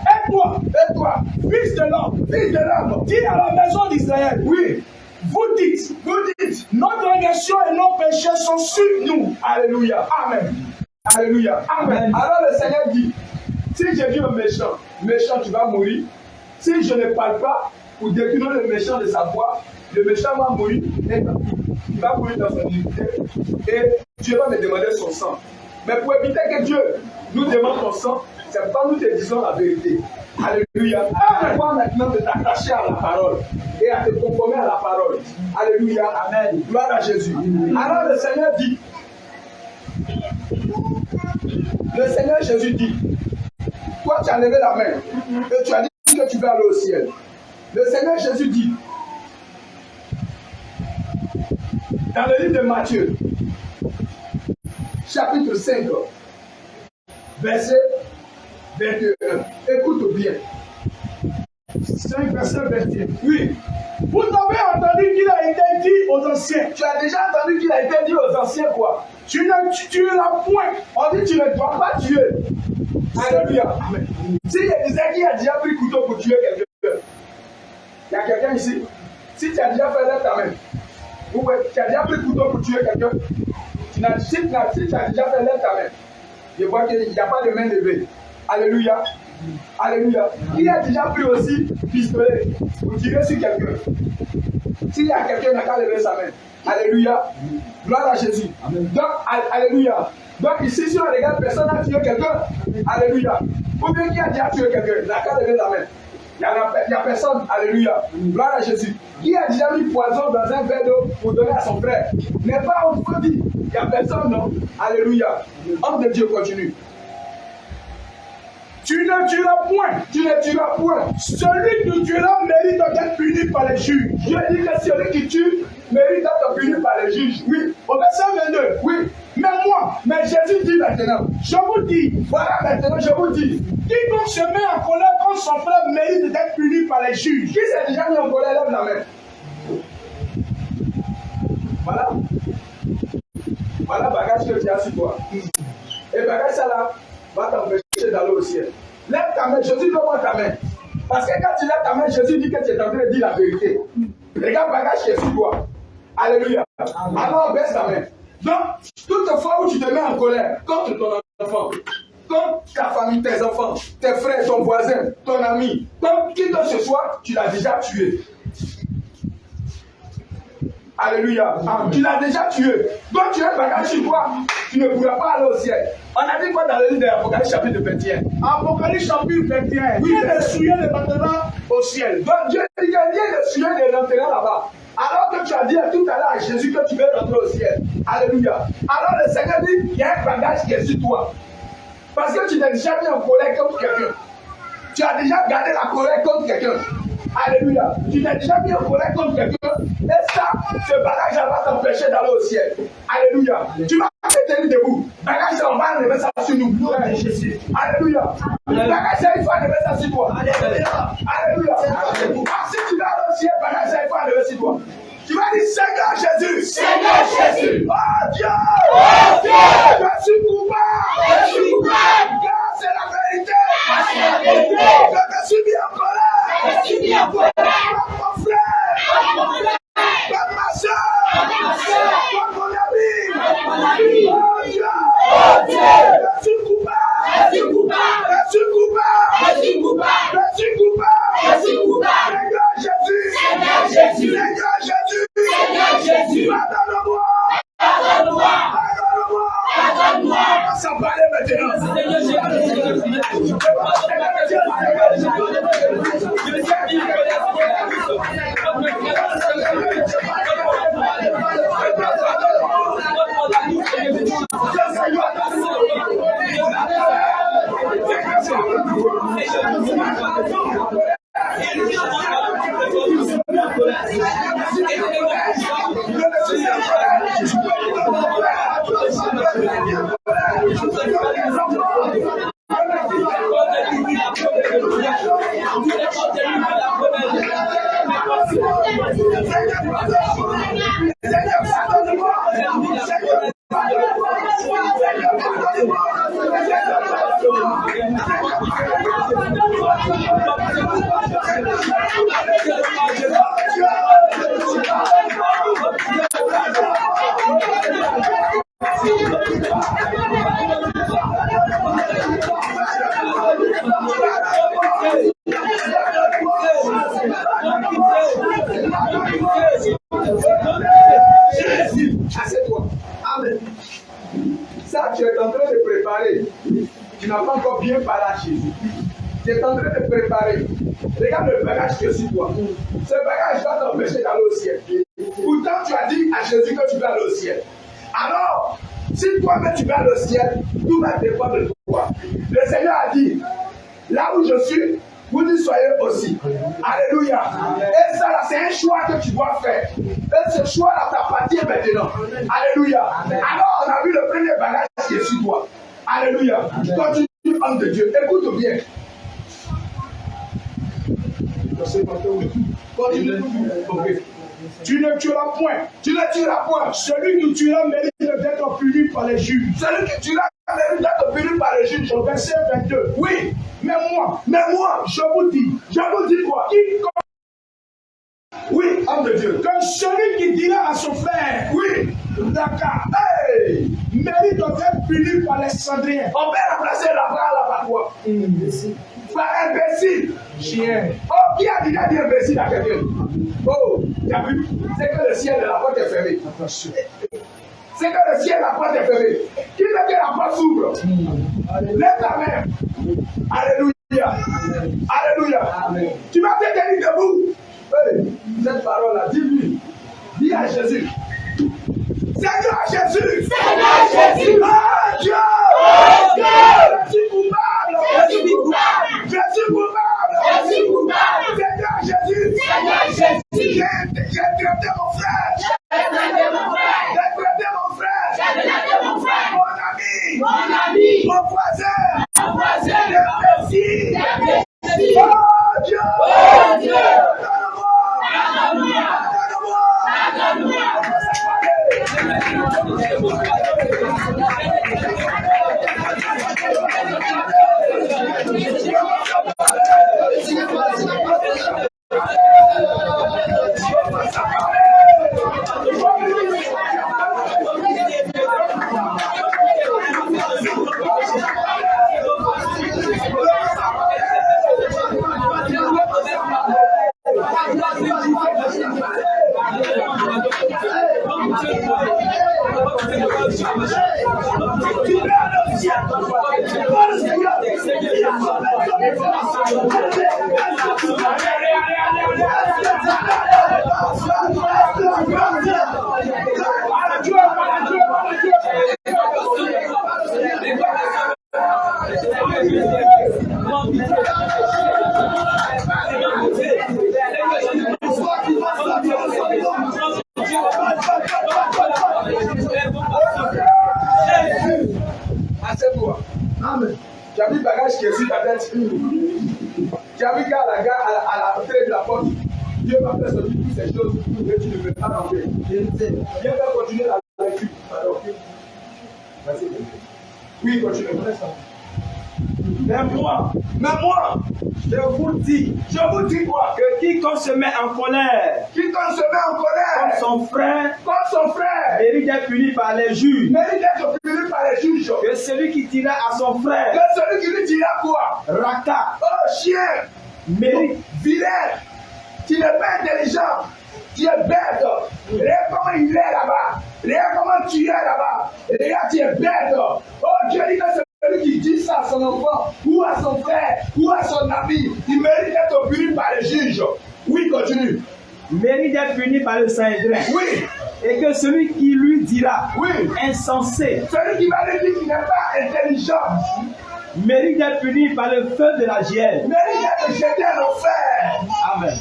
et toi, fils de l'homme, dis à la maison d'Israël, Oui. vous dites, nos transgressions et nos péchés sont sur nous. Alléluia. Amen. Alléluia. Amen. Alors le Seigneur dit, si je dis au méchant, tu vas mourir. Si je ne parle pas pour détourner le méchant de sa voix, le méchant va mourir. Il va mourir dans son iniquité. Et Dieu va me demander son sang. Mais pour éviter que Dieu nous demande son sang, c'est pourquoi nous te disons la vérité. Alléluia. Pourquoi maintenant de t'attacher à la parole et à te conformer à la parole. Alléluia. Amen. Gloire à Jésus. Alors le Seigneur dit, le Seigneur Jésus dit, toi tu as levé la main et tu as dit que tu vas aller au ciel. Le Seigneur Jésus dit, dans le livre de Matthieu, chapitre 5, verset 21, écoute bien. 5 verset 21. Oui, Vous avez entendu qu'il a été dit aux anciens, tu as déjà entendu qu'il a été dit aux anciens quoi? tu ne tueras point. On dit tu ne dois pas tuer. Alléluia. Amen. Si il disait qu'il a déjà pris couteau pour tuer quelqu'un, il y a quelqu'un ici. Si tu as déjà fait là ta main, ou tu as déjà pris couteau pour tuer quelqu'un, si tu as déjà fait là ta main, je vois qu'il n'y a pas de main levée. Alléluia. Alléluia. Qui a déjà pris aussi pistolet pour tirer sur quelqu'un? S'il y a quelqu'un qui n'a qu'à lever sa main. Alléluia. Gloire à Jésus. Amen. Donc, alléluia. Donc ici, si on regarde, personne n'a tué quelqu'un. Alléluia. Ou bien qui a déjà tué quelqu'un, il n'a qu'à lever la main. Il n'y a personne. Alléluia. Gloire à Jésus. Qui a déjà mis poison dans un verre d'eau pour donner à son frère? N'est pas on peut dire. Il n'y a personne, non? Alléluia. Homme de Dieu continue. Tu ne tueras point. Tu ne tueras point. Celui qui tuera mérite d'être puni par les juges. Dieu dit que celui qui tue mérite d'être puni par les juges. Oui. Au verset 22. Oui. Mais Jésus dit maintenant, je vous dis, Voilà maintenant, je vous dis. quiconque se met en colère contre son frère mérite d'être puni par les juges. Qui s'est déjà mis en colère, lève la main. Voilà. Voilà bagage que tu as sur toi. Et bagage ça là va t'empêcher d'aller au ciel. Lève ta main, Jésus donne-moi ta main. Parce que quand tu lèves ta main, Jésus dit que tu es en train de dire la vérité. Regarde bagage qui est sur toi. Alléluia. Alors baisse ta main. Donc, toutefois où tu te mets en colère contre ton enfant, contre ta famille, tes enfants, tes frères, ton voisin, ton ami, comme qui que ce soit, tu l'as déjà tué. Alléluia. Tu l'as déjà tué. Donc tu as un bagage sur toi, tu ne pourras pas aller au ciel. On a dit quoi dans le livre de l'Apocalypse chapitre 21? Apocalypse chapitre 21. Oui, Rien ne souillé ne rentrera au ciel. Donc Dieu dit que rien ne sujet ne rentrera là-bas. Alors que tu as dit tout à l'heure à Jésus que tu veux rentrer au ciel. Alléluia. Alors le Seigneur dit, il y a un bagage qui est sur toi. Parce que tu t'es déjà mis en colère contre quelqu'un. Tu as déjà gardé la colère contre quelqu'un. Alléluia. Tu t'es déjà mis en colère contre quelqu'un. Et ça, ce bagage va t'empêcher d'aller au ciel. Alléluia. Tu vas te tenir debout. Bagage, on va enlever ça sur nous. Alléluia. Bagage, il faut enlever ça sur toi. Alléluia. Si tu vas aller au ciel, bagage, il faut enlever sur toi. Tu vas dire Seigneur Jésus. Seigneur Jésus. Oh Dieu. Oh Dieu. Je suis coupable. Je suis coupable. Car c'est la vérité. C'est la vérité. Je me suis mis en colère. Je suis mis en colère. Comme mon frère. Comme mon frère. Comme ma soeur. Comme ma soeur. Comme mon ami. Comme mon ami. Oh Dieu. Oh Dieu. Je suis coupable. Je suis coupable. Je suis coupable. Je suis coupable. Je suis coupable. Je suis coupable. Seigneur Jésus. Seigneur Jésus. Seigneur Jésus. Seigneur Jésus. Pardonne-moi. Pardonne-moi. Pardonne-moi. Pardonne-moi. Ça va aller maintenant. Assieds-toi. Amen. Ça, tu es en train de préparer. Tu n'as pas encore bien parlé à Jésus. Tu es en train de préparer. Regarde le bagage que sur toi. Ce bagage va t'empêcher d'aller au ciel. Pourtant, tu as dit à Jésus que tu vas aller au ciel. Alors, si toi-même tu vas aller au ciel, tout va dépendre de toi. Le Seigneur a dit, là où je suis, vous y soyez aussi. Alléluia. Et ça, là, c'est un choix que tu dois faire. Et ce choix-là t'appartient maintenant. Alléluia. Alors, on a vu le premier bagage qui est sur toi. Alléluia. Continue, homme de Dieu. Écoute bien. Continue. Okay. Tu ne tueras point. Tu ne tueras point. Celui qui tuera mérite d'être puni par les juges. Celui qui tuera mérite d'être puni par les juges. Au verset 22. Oui. Mais moi, je vous dis quoi? Oui, homme de Dieu. Que celui qui dira à son frère, oui, d'accord, hey, mérite d'être puni par les Cendriens. On peut remplacer la parole par quoi? Par imbécile. Chien. Oh, qui a déjà dit imbécile à quelqu'un? Oh, tu as vu? C'est que le ciel de la porte est fermé. C'est que le ciel de la porte est fermé. Qui veut que la porte s'ouvre? Lève ta main. Alléluia. Alléluia. Amen. Tu vas te tenir debout. Hey, cette parole-là, dis-lui. Dis à Jésus. Seigneur Jésus. Seigneur Jésus. Ah, Dieu. Oh Dieu. Je suis coupable. Je suis coupable. Je suis coupable. Je suis coupable. Seigneur Jésus. Seigneur Jésus. J'ai traité mon frère. J'ai traité mon frère. J'ai traité mon frère. J'ai traité mon frère. Mon ami. Mon ami. Mon voisin. Mon voisin. L'imbécile. L'imbécile. Oh Dieu. Oh Dieu. Donne-moi. Assieds-toi. Amen. Tu as vu le bagage qui est sur ta tête. Tu as vu qu'à la entrée de la porte, Dieu va faire sortir toutes ces choses que tu ne veux pas entrer. Viens faire continuer la lecture. Merci. Oui, continue. Mais moi, je vous dis quoi? que quiconque se met en colère Quiconque se met en colère contre son frère mérite d'être puni par les juges. mérite d'être puni par les juges. Que celui qui dira à son frère, Que celui qui lui dira quoi? Raka, Oh chien, mérite. vilain, tu n'es pas intelligent, tu es bête. Regarde comment il est là-bas. Regarde comment tu es là-bas. Regarde, tu es bête. Oh Dieu dit que celui qui dit ça à son enfant, ou à son frère, ou à son ami, il mérite d'être puni par les juges. Oui, continue. Mérite d'être puni par le Sanhédrin. Oui. Et que celui qui lui dira, Oui. insensé, Celui qui va lui dire qu'il n'est pas intelligent, mérite d'être puni par le feu de la Gienne. mérite d'être jeté à l'enfer. Amen.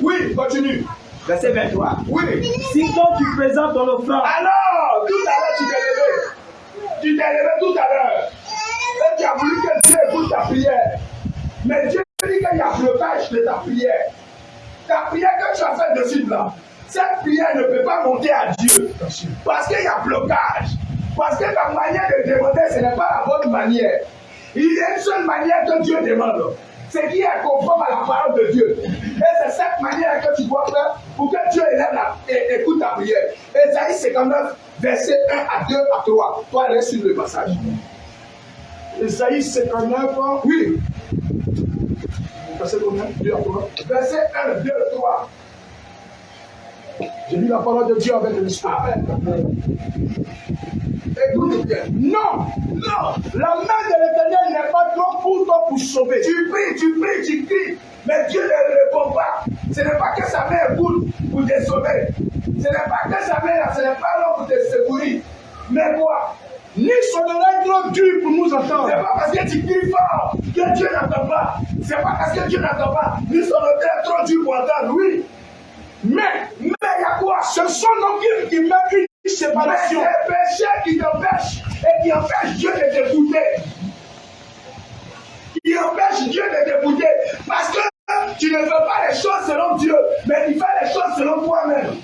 Oui, continue. Verset 23. Oui. Si donc tu présentes ton offrande, Alors, tout à l'heure, tu t'es levé. Tu t'es levé tout à l'heure. Et tu as voulu que Dieu écoute ta prière. Mais Dieu dit qu'il y a blocage de ta prière. Ta prière que tu as faite de suite là, cette prière ne peut pas monter à Dieu. Parce qu'il y a blocage. Parce que ta manière de demander, ce n'est pas la bonne manière. Il y a une seule manière que Dieu demande. C'est qui est conforme à la parole de Dieu. Et c'est cette manière que tu dois faire pour que Dieu écoute ta prière. Ésaïe 59, verset 1 à 2 à 3. Toi, reste sur le passage. Ésaïe 59, oui. Verset combien? 2 à 3. Verset 1, 2, 3. J'ai lu la parole de Dieu avec l'esprit. Écoute bien. Non, la main de l'Éternel n'est pas trop pour toi pour sauver. Tu pries, tu cries, mais Dieu ne répond pas. Ce n'est pas que sa main est pour te sauver. Ce n'est pas que sa main, ce n'est pas là pour te secourir. Mais quoi? Ni son oreille trop dure pour nous entendre. C'est pas parce que tu cries fort que Dieu n'entend pas. C'est pas parce que Dieu n'entend pas. Ni son oreille est trop dure pour entendre, oui. Mais il y a quoi? Ce sont nos qui mettent une séparation. Mais c'est le péché qui t'empêche et qui empêche Dieu de t'écouter. Qui empêche Dieu de t'écouter. Parce que tu ne fais pas les choses selon Dieu, mais tu fais les choses selon toi-même.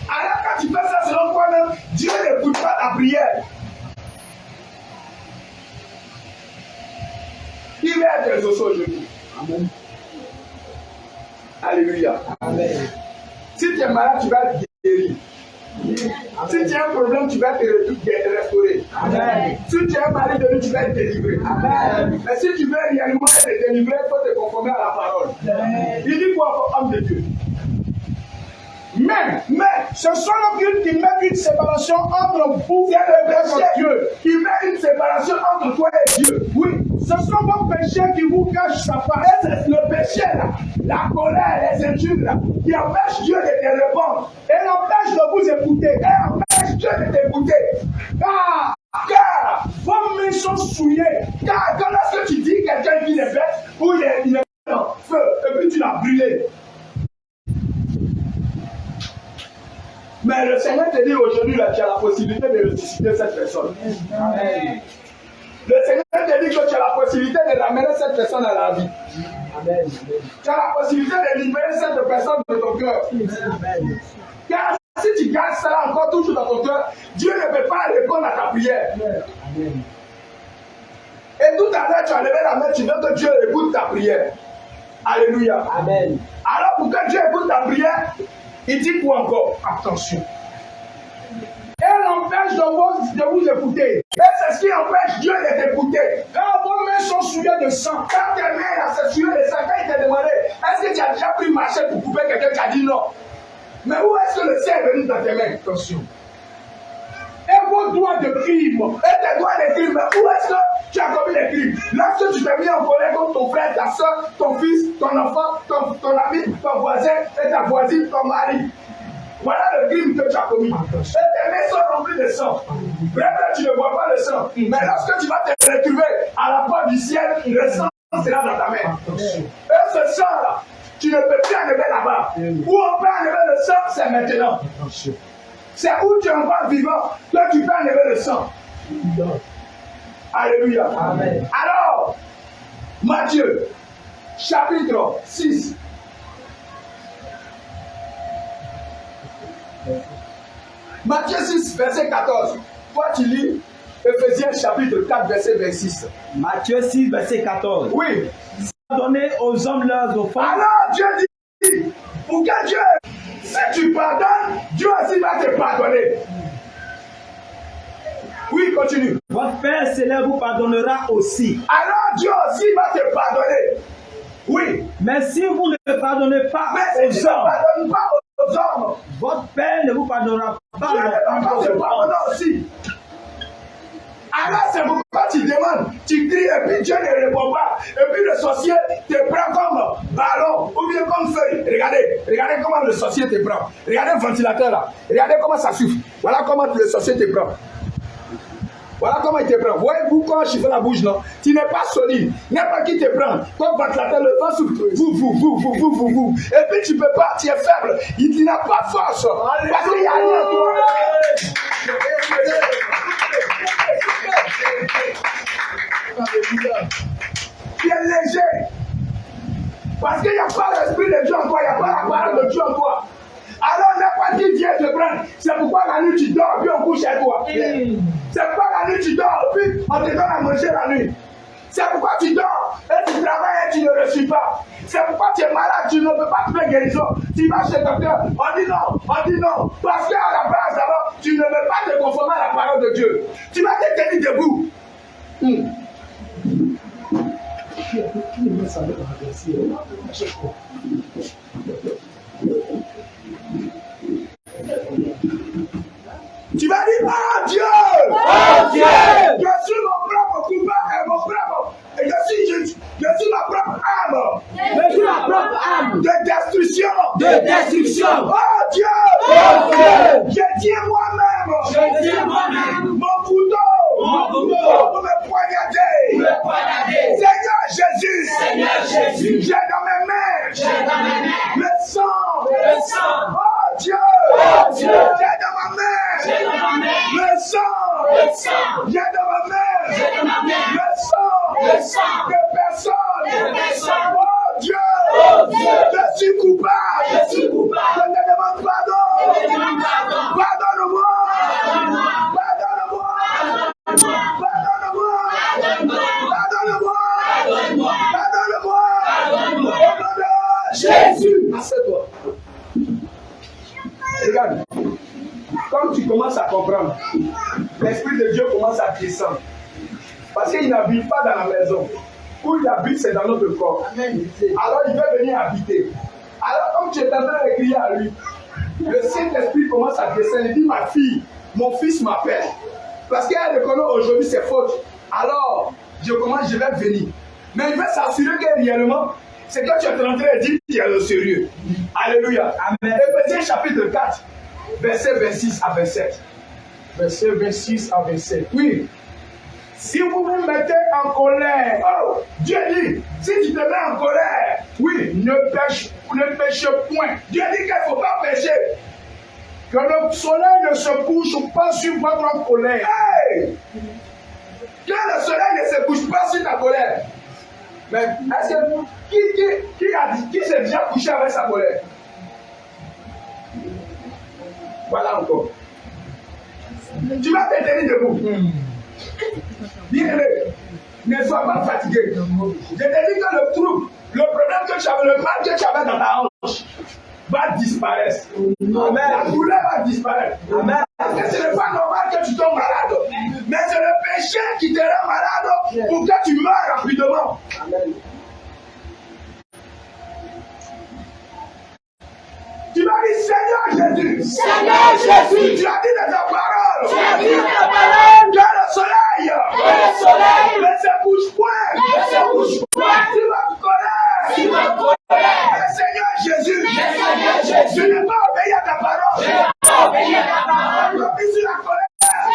Alors quand tu fais ça selon toi-même, Dieu n'écoute pas ta prière. Qui va être exaucé aujourd'hui? Amen. Alléluia. Amen. Si tu es malade, tu vas être guéri. Si tu as un problème, tu vas être restauré. Amen. Si tu as un mari de lui, tu vas être délivré. Amen. Mais si tu veux réellement être délivré, il faut te conformer à la parole. Amen. Il dit quoi, homme de Dieu? Mais ce sont nos qui mettent une séparation entre vous et Dieu. Qui met une séparation entre toi et Dieu. Oui, ce sont vos péchés qui vous cachent sa face. Et c'est le péché là, la colère, les injures là, qui empêchent Dieu de te répondre. Et l'empêche de vous écouter. Et empêche Dieu de t'écouter. Car Vos mains sont souillées. Car quand lorsque tu dis quelqu'un qui est bête, ou il est dans le feu, et puis tu l'as brûlé. Mais le Seigneur te dit aujourd'hui, là, tu as la possibilité de ressusciter cette personne. Amen. Le Seigneur te dit que tu as la possibilité de ramener cette personne à la vie. Amen. Tu as la possibilité de libérer cette personne de ton cœur. Amen. Car si tu gardes cela encore toujours dans ton cœur, Dieu ne peut pas répondre à ta prière. Amen. Et tout à l'heure, tu as levé la main, tu veux que Dieu écoute ta prière. Alléluia. Amen. Alors pour que Dieu écoute ta prière, il dit quoi encore? Attention. Elle empêche de vous écouter. Et c'est ce qui empêche Dieu de t'écouter. Quand vos mains sont souillées de sang. Quand tes mains là, c'est souillé de sang, quand il t'a demandé, est-ce que tu as déjà pris machette pour couper quelqu'un, tu as dit non. Mais où est-ce que le ciel est venu dans tes mains? Attention. Et vos doigts de crime. Et tes doigts de crime, mais où est-ce que tu as commis les crimes? Lorsque tu t'es mis en colère contre ton frère, ta soeur, ton fils, ton enfant, ton ami, ton voisin et ta voisine, ton mari. Voilà le crime que tu as commis. Et tes mains sont remplies de sang. Vraiment, tu ne vois pas le sang. Mais lorsque tu vas te retrouver à la porte du ciel, le sang sera dans ta main. Et ce sang-là, tu ne peux plus enlever là-bas. Où on peut enlever le sang, c'est maintenant. C'est où tu es encore vivant que tu peux enlever le sang. Alléluia. Amen. Alors, Matthieu, chapitre 6. Matthieu 6, verset 14. Toi, tu lis Ephésiens chapitre 4, verset 26. Matthieu 6, verset 14. Oui. Donnez aux hommes leurs offenses. Alors, Dieu dit, pour que Dieu, si tu pardonnes, Dieu aussi va te pardonner. Oui, continue. Votre Père céleste vous pardonnera aussi. Alors, Dieu aussi va te pardonner. Oui. Mais si vous ne pardonnez pas Mais si tu aux ne hommes, pardonnes pas aux hommes, votre Père ne vous pardonnera pas Dieu ne va pas te pardonner aussi. Alors c'est pourquoi tu demandes, tu cries et puis Dieu ne répond pas. Et puis le sorcier te prend comme ballon ou bien comme feuille. Regardez comment le sorcier te prend. Regardez le ventilateur là. Regardez comment ça souffle. Voilà comment le sorcier te prend. Voilà comment il te prend. Voyez-vous comment je fais la bouche, non? Tu n'es pas solide. N'importe qui te prend. Comme ventilateur, le vent souffle. Vous. Et puis tu peux pas, tu es faible. Il n'a pas force. Parce qu'il y a rien en toi. Tu es léger. Parce qu'il n'y a pas l'esprit de Dieu en toi. Il n'y a pas la parole de Dieu en toi. Alors n'importe qui vient te prendre. C'est pourquoi la nuit tu dors puis on couche chez toi. C'est pas la nuit, tu dors, puis on te donne à manger la nuit. C'est pourquoi tu dors et tu travailles et tu ne reçois pas. C'est pourquoi tu es malade, tu ne peux pas trouver guérison. Tu vas chez le docteur, on dit non. Parce qu'à la base, d'abord, tu ne veux pas te conformer à la parole de Dieu. Tu vas te tenir debout. Tu vas dire, oh Dieu! Oh Dieu! Je suis mon propre coupable et mon propre. Et je suis ma propre âme. Je suis ma propre âme De destruction. de destruction. Oh Dieu! Oh Dieu! Je tiens moi-même. Je tiens moi-même Mon couteau. mon couteau Pour me poignarder. me poignarder. Seigneur Jésus. Seigneur Jésus, J'ai dans mes mains. j'ai dans mes mains Le sang. le sang. Oh Dieu. Oh Dieu. J'ai dans ma main. J'ai dans ma main Le sang. le sang. J'ai dans ma main. J'ai dans ma main Le sang. le sang De personne. de personne. Oh Dieu. Oh Dieu. Je suis coupable. Je suis coupable. Je te demande pardon. Je te demande pardon. Pardonne-moi. Pardonne-moi. Pardonne-moi. Pardonne-moi. Pardonne-moi. Pardonne-moi. Pardonne-moi. Pardonne-moi. Au nom de Jésus. Assieds-toi. Regarde. Comme tu commences à comprendre, l'Esprit de Dieu commence à descendre. Parce qu'il n'habite pas dans la maison. Où il habite, c'est dans notre corps. Alors il veut venir habiter. Alors comme tu es en train de crier à lui, le Saint-Esprit commence à descendre. Il dit, ma fille, mon fils m'appelle. Parce qu'elle reconnaît aujourd'hui ses fautes. Alors, je vais venir. Mais il veut s'assurer que réellement, c'est que tu es en train de dire qu'il y a le sérieux. Alléluia. Amen. Éphésiens chapitre 4, verset 26 à 27. Verset 26 à 27. Oui. Si vous vous mettez en colère, oh, Dieu dit, si tu te mets en colère, oui, ne pêche point. Dieu dit qu'il ne faut pas pécher. Que le soleil ne se couche pas sur votre colère. Hey! Que le soleil ne se couche pas sur ta colère. Mais est-ce que qui s'est déjà couché avec sa colère? Voilà encore. Tu vas te tenir debout. Bien-aimé, ne sois pas fatigué. Je te dis que le trouble, le problème que tu avais, le mal que tu avais dans ta hanche va disparaître. Amen. La douleur va disparaître. Amen. Parce que ce n'est pas normal que tu tombes malade. Mais c'est le péché qui te rend malade pour que tu meurs rapidement. Amen. Tu vas dire, Seigneur Jésus. Seigneur Jésus. Tu as dit de ta parole. Tu as dit de ta parole. Que le soleil. Le soleil Ne se couche point. ne se couche point. Tu vas te colère. Tu me colères. Seigneur Jésus. Seigneur Jésus. Je n'ai pas obéi à ta parole. Je n'ai pas obéi à ta parole. Je me suis sur la colère.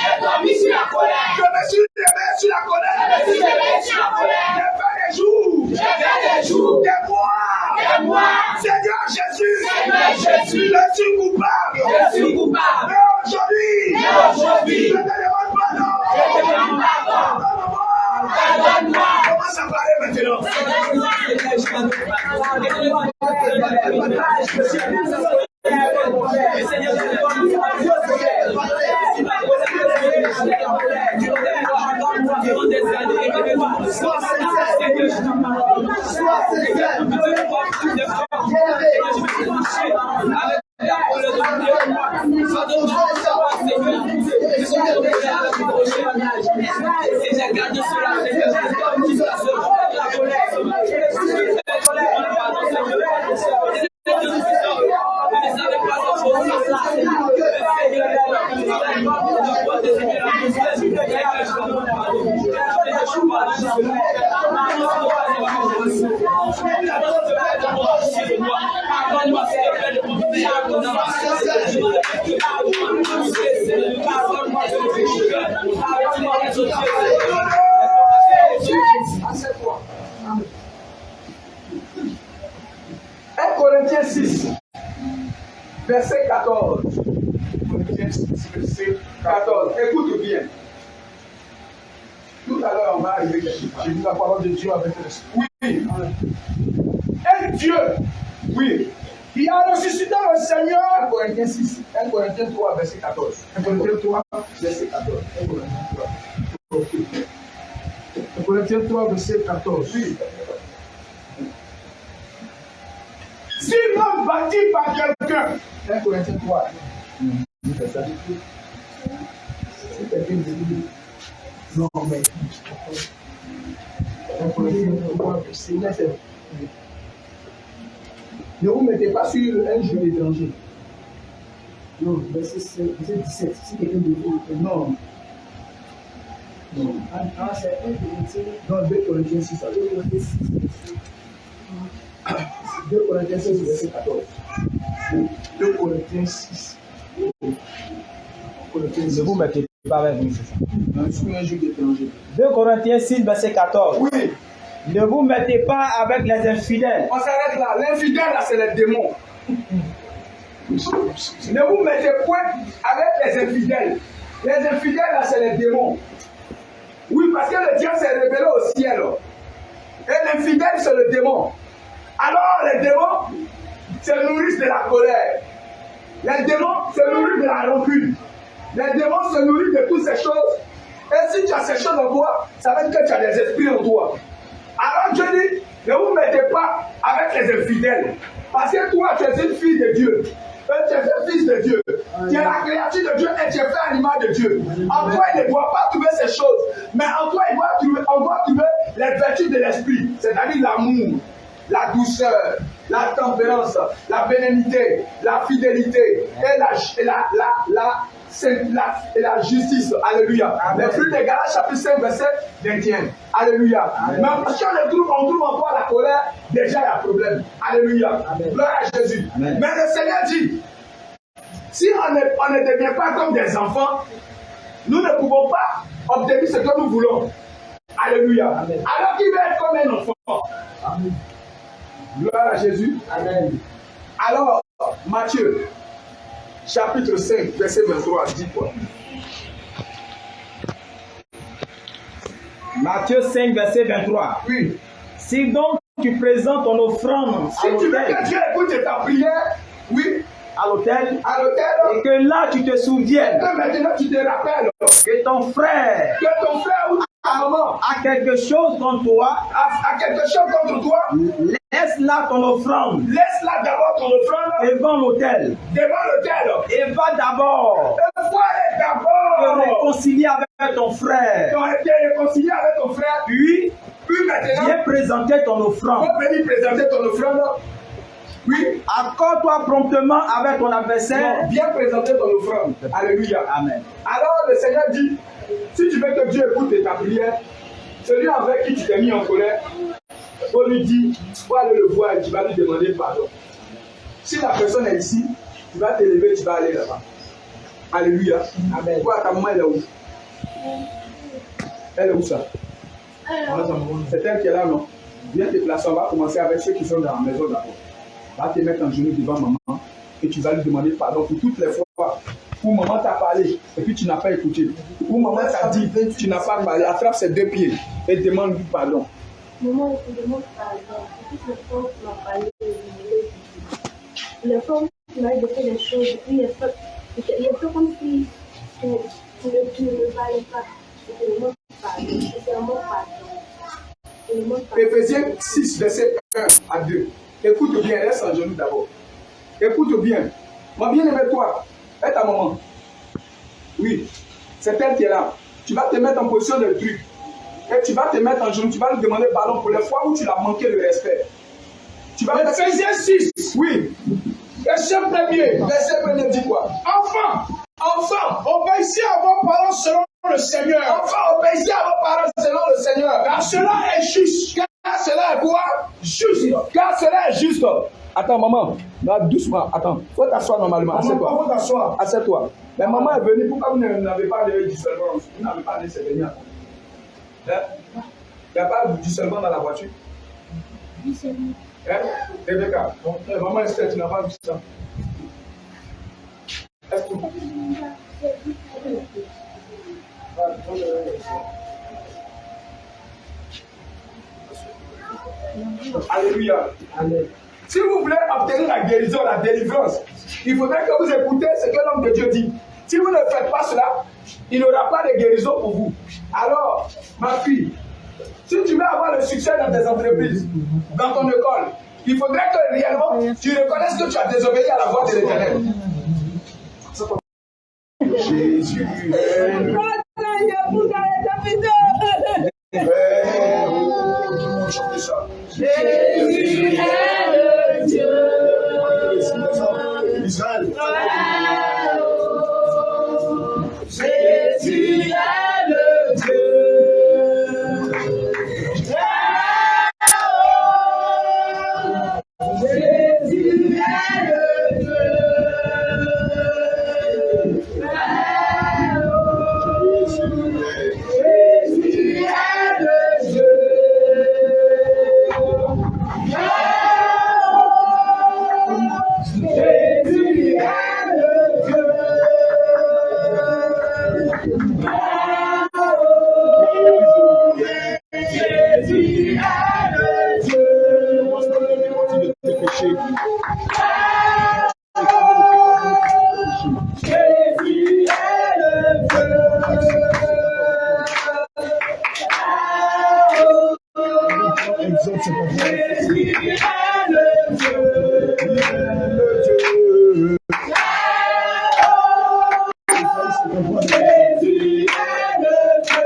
J'ai dormi sur la colère. Je me suis levé sur la colère. Je me suis levé sur la colère. J'ai fait des jours. J'ai fait des jours. Des mois. Des mois. Seigneur Jésus. Seigneur Jésus. Je suis coupable. Je suis coupable. Mais aujourd'hui. Je te demande pardon. Je te demande pardon. Pardonne-moi. Commence à parler maintenant. Corinthiens 6, verset 14. Corinthiens 6, verset 14. Écoute bien. Tout à l'heure, on va arriver. J'ai dit la parole de Dieu avec l'esprit. Oui. Et Dieu, oui, il a ressuscité le Seigneur. 1 Corinthiens 6, 1 Corinthiens 3, verset 14. 1 Corinthiens 3, verset 14. 1 Corinthiens 3. Corinthiens 3, verset 14. Oui. Si l'homme bâti par quelqu'un, 1 Corinthiens 3, c'est quelqu'un dit non, mais 1 Corinthiens 3, verset 9. Ne vous mettez pas sur un jeu étranger. Non, verset 17. Si quelqu'un dit non. Non. C'est 2 Corinthiens 6. 2 Corinthiens 6, verset 14. 2 Corinthiens 6. Ne vous mettez pas avec nous, c'est ça. Non, sur un jeu d'étranger. 2 Corinthiens 6, verset 14. Oui. Ne vous mettez pas avec les infidèles. On s'arrête là. L'infidèle, là, c'est les démons. Ne vous mettez point avec les infidèles. Les infidèles, là, c'est les démons. Oui, parce que le diable s'est révélé au ciel. Et l'infidèle, c'est le démon. Alors, les démons se nourrissent de la colère. Les démons se nourrissent de la rancune. Les démons se nourrissent de toutes ces choses. Et si tu as ces choses en toi, ça veut dire que tu as des esprits en toi. Alors Dieu dit, ne vous mettez pas avec les infidèles. Parce que toi, tu es une fille de Dieu. Tu es un fils de Dieu. Tu es la créature de Dieu et tu es fait à l'image de Dieu. En toi, il ne doit pas trouver ces choses. Mais en toi, on doit trouver les vertus de l'esprit. C'est-à-dire l'amour, la douceur, la tempérance, la bénignité, la fidélité et la justice. Alléluia. Les fruits des Galates, chapitre 5, verset 21. Alléluia. Mais si on trouve en toi la colère, déjà il y a problème. Alléluia. Gloire à Jésus. Amen. Mais le Seigneur dit, si on ne devient pas comme des enfants, nous ne pouvons pas obtenir ce que nous voulons. Alléluia. Amen. Alors qu'il va être comme un enfant. Amen. Gloire à Jésus. Amen. Alors, Matthieu, chapitre 5, verset 23, dit quoi? Matthieu 5, verset 23. Oui. Si donc tu présentes ton offrande si tu veux que Dieu écoute ta prière, oui, à l'autel, et que là tu te souviennes, que maintenant tu te rappelles, que ton frère ou ta maman a quelque chose contre toi, laisse là ton offrande. Laisse-la d'abord ton offrande devant l'autel. Et va d'abord te réconcilier avec ton frère. Puis maintenant, viens présenter ton offrande. Oui. Accorde-toi promptement avec ton adversaire. Viens présenter ton offrande. Alléluia. Amen. Alors le Seigneur dit, si tu veux que Dieu écoute ta prière, celui avec qui tu t'es mis en colère, on lui dit, tu vas aller le voir et tu vas lui demander pardon. Si la personne est ici, tu vas te lever, tu vas aller là-bas. Alléluia. Amen. Toi, ta maman, elle est où? Elle est où ça? C'est elle qui est là, non? Viens te placer, on va commencer avec ceux qui sont dans la maison d'abord. Va te mettre en genou devant maman et tu vas lui demander pardon pour toutes les fois où maman t'a parlé et puis tu n'as pas écouté. Où maman t'a dit, tu n'as pas parlé. Attrape ses deux pieds et demande-lui pardon. Maman, je te demande pardon. Toutes les fois où tu m'as parlé, les fois où tu m'as dit de faire des choses, et puis il est fait comme si tu ne me parlais pas. Je te demande pardon. Je te demande pardon. Éphésiens 6, verset 1 à 2. Écoute bien, reste en genou d'abord. Écoute bien. Mon bien-aimé, toi, et ta maman. Oui, c'est elle qui est là. Tu vas te mettre en position de truc. Et tu vas te mettre en genou, tu vas lui demander pardon pour les fois où tu l'as manqué de respect. Tu vas Éphésiens 6. Oui. Verset 1er. Verset 1er dit quoi? Enfants, obéissez à vos parents selon le Seigneur. Enfants, obéissez à vos parents selon le Seigneur. Car cela est juste. Car cela est quoi? Juste. Car cela est juste. Attends, maman. Là, doucement. Attends. Faut t'asseoir normalement. Assieds-toi. Faut t'asseoir. Assieds-toi. Mais maman est venue. Pourquoi vous n'avez pas levé du servant? Vous n'avez pas laissé venir. Il n'y a pas du servant dans la voiture? Oui, c'est lui. Hein? Rebecca. Maman Esther, tu n'as pas vu ça? Est-ce que... Alléluia. Amen. Si vous voulez obtenir la guérison, la délivrance, il faudrait que vous écoutez ce que l'homme de Dieu dit. Si vous ne faites pas cela, il n'y aura pas de guérison pour vous. Alors, ma fille, Si tu veux avoir le succès dans tes entreprises, dans ton école, il faudrait que réellement tu reconnaisses que tu as désobéi à la voix de l'Éternel. Jésus est le Jésus est le Dieu. Israël. Jésus est le Dieu. Jésus est le Dieu. Jésus est le Dieu. Jésus est le Dieu. Jésus est le Dieu. Tes péchés. Jésus est le Dieu. Exode, c'est pas vrai. Jésus est le Dieu. Il est le Dieu. Jésus est le Dieu.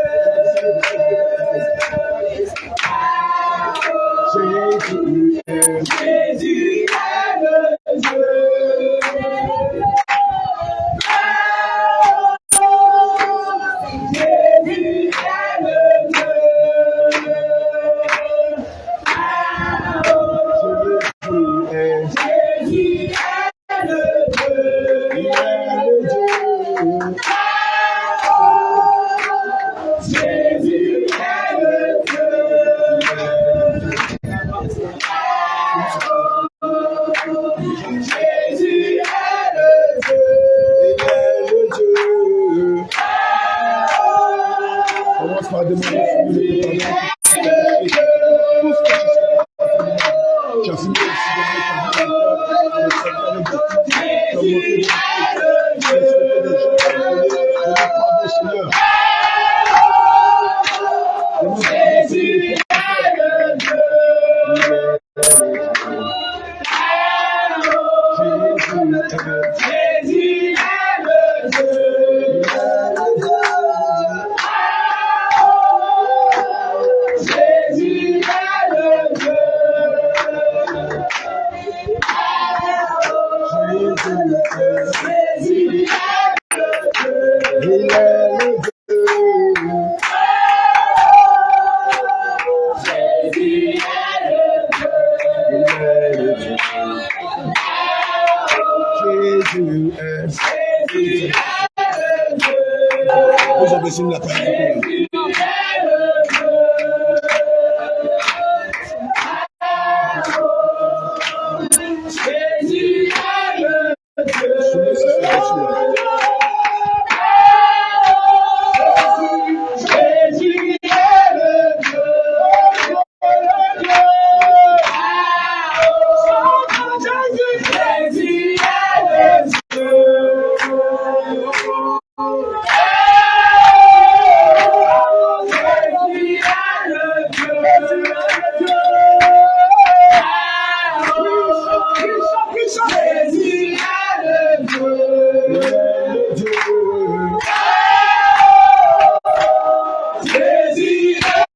Jésus est Jésus est le Dieu. Jésus est le Dieu. Jésus est le Dieu. Jésus est le Dieu. Jésus est le Dieu. Commence par demander Jésus le est le Dieu. Tu as fini Jésus est le Dieu. Seigneur. Jésus est le Dieu. Jésus est le Dieu. Jésus est le Dieu. Jésus est le Dieu. Jésus est le Dieu. Jésus est. Jésus est le Dieu. Vous avez signé la parole. Jésus est le Dieu. Jésus est le Dieu. Jésus est le Dieu. Jésus est le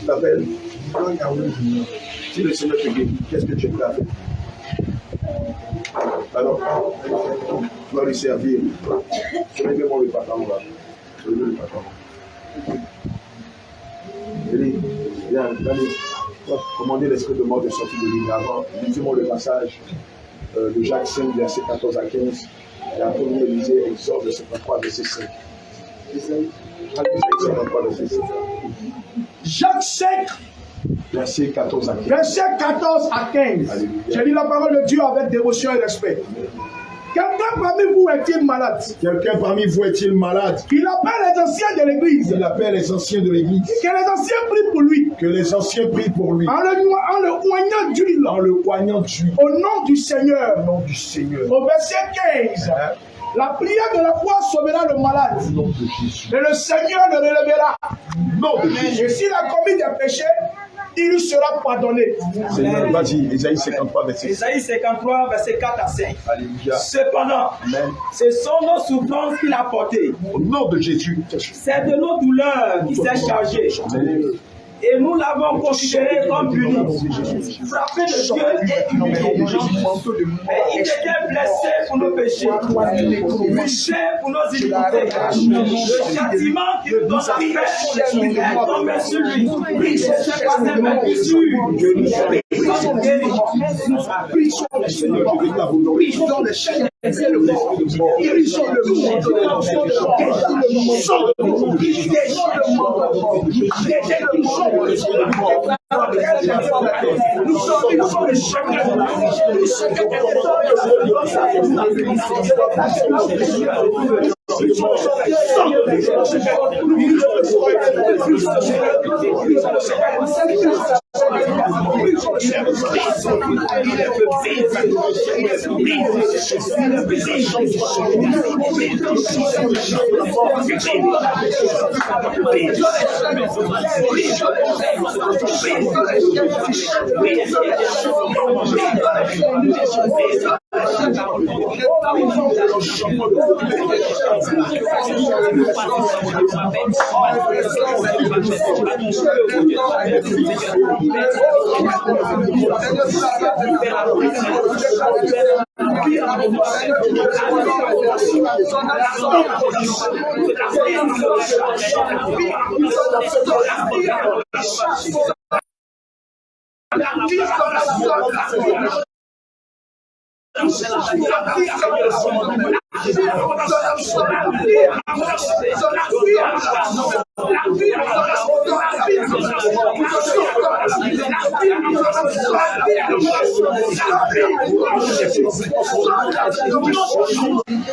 T'appelles. Si le Seigneur te guérit, qu'est-ce que tu es prêt à faire? Alors, tu vas lui servir. Levez-moi le pantalon là. Levez le pantalon. Viens, allez. Commandez l'esprit de mort de sortir de lui. Avant, lisez-moi le passage de Jacques 5, verset 14 à 15. Et après, vous me lisez Exode 53, verset 5. Exode 53, verset 5. Jacques 5, Verset 14 à 15. Verset 14 à 15. Alléluia. J'ai lu la parole de Dieu avec dévotion et respect. Quelqu'un parmi vous est-il malade? Quelqu'un parmi vous est-il malade? Il appelle les anciens de l'église. Il appelle les anciens de l'église. Que les anciens prient pour lui. Que les anciens prient pour lui. En le oignant d'huile. En le oignant d'huile. Au nom du Seigneur. Au nom du Seigneur. Au verset 15. La prière de la foi sauvera le malade. Au nom de Jésus. Et le Seigneur le relèvera. Au nom de Jésus. Et s'il a commis des péchés, il lui sera pardonné. Seigneur, vas-y, Ésaïe 53, verset 5. Ésaïe 53, verset 4 à 5. Alléluia. Cependant, Amen. ce sont nos souffrances qu'il a portées. Au nom de Jésus. C'est de nos douleurs qu'il s'est chargé. Amen. Et nous l'avons considéré comme puni, frappé de Dieu et humilié. Mais il était blessé pour nos péchés, touché pour nos iniquités. Le châtiment qui nous donne la paix est tombé sur lui. Et c'est par ses blessures que nous sommes guéris. Seigneur, je déclare au nom de Jésus.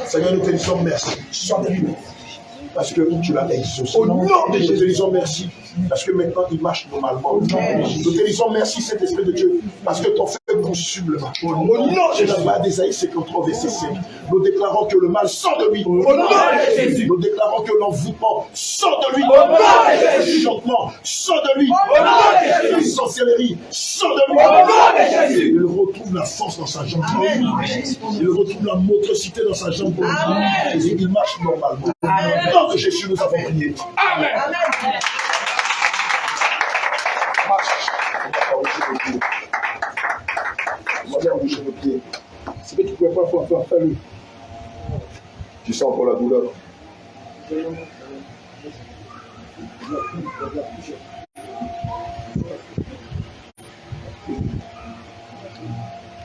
Seigneur, nous te disons merci. Parce que tu l'as exaucé. Au nom de Jésus, nous te disons merci. Parce que maintenant, il marche normalement. Nous te disons merci, Saint-Esprit de Dieu. Parce que ton feu consume le mal. Au nom de Jésus, d'Ésaïe 53, verset 5. Nous déclarons que le mal sort de lui. Au nom de Jésus. Nous déclarons que l'envoûtement sort de lui. Au nom de Jésus. Le chantement sort de lui. Au nom de Jésus. La sorcellerie sort de lui. Au nom de Jésus. Il retrouve la force dans sa jambe. Il retrouve la motricité dans sa jambe. Et il marche normalement. Au nom de Jésus, nous avons prié. Amen. C'est que tu ne pouvais pas faire. Tu sens encore la douleur.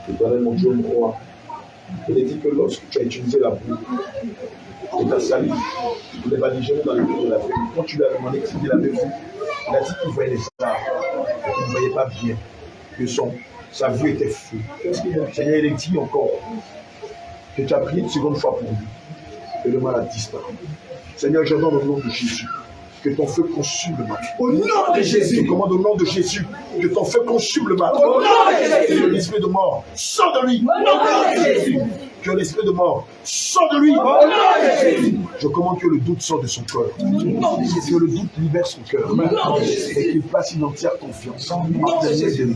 Éternel, mon Dieu, mon roi, il est dit que lorsque tu as utilisé la boue et ta salive, tu l'as badigeonné dans le cœur de la vie. Quand tu lui as demandé qu'il avait vu, il a dit qu'il voyait les stars, qu'il ne voyait pas bien, que sa vue était floue. Seigneur, il est dit encore que tu as prié une seconde fois pour lui, que le mal a disparu. Seigneur, je demande au nom de Jésus que ton feu consume le mal. Au nom de Jésus, je commande au nom de Jésus que ton feu consume le mal. Au nom de Jésus, que l'esprit de mort sort de lui. Au nom de Jésus, que l'esprit de mort sort de lui. Au nom de Jésus, je commande que le doute sorte de son cœur. Que le doute libère son cœur. Et qu'il place une entière confiance en l'éternel.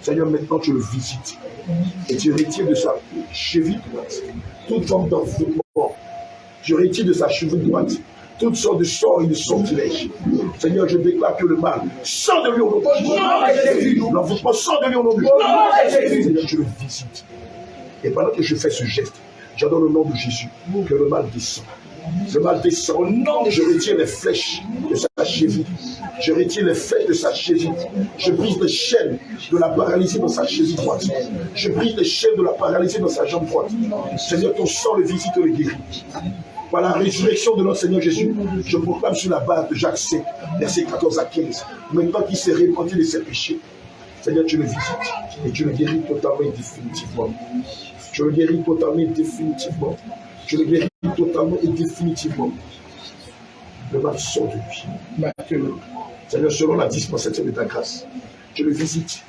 Seigneur, maintenant tu le visites et tu retires de sa cheville droite toute forme d'envoûtement. Tu retires de sa cheville droite toutes sortes de sorts et de sortilèges. Seigneur, je déclare que le mal sort de lui au nom de Jésus. L'envoûtement sort de lui au nom de Jésus. Seigneur, je le visite. Et pendant que je fais ce geste, j'adore le nom de Jésus que le mal descend. Le mal descend. Au nom de Jésus, je retire les flèches de sa cheville. Je retire les flèches de sa cheville. Je brise les chaînes de la paralysie dans sa cheville droite. Je brise les chaînes de la paralysie dans sa jambe droite. Seigneur, ton sang le visite et le guérit. par la résurrection de notre Seigneur Jésus, je proclame sur la base de Jacques 7, versets 14 à 15, maintenant qu'il s'est repenti de ses péchés, Seigneur, tu le visites et tu le guéris totalement et définitivement. Tu le guéris totalement et définitivement. Tu le guéris totalement et définitivement. Le mal sort de lui. Seigneur, selon la dispensation de ta grâce, tu le visites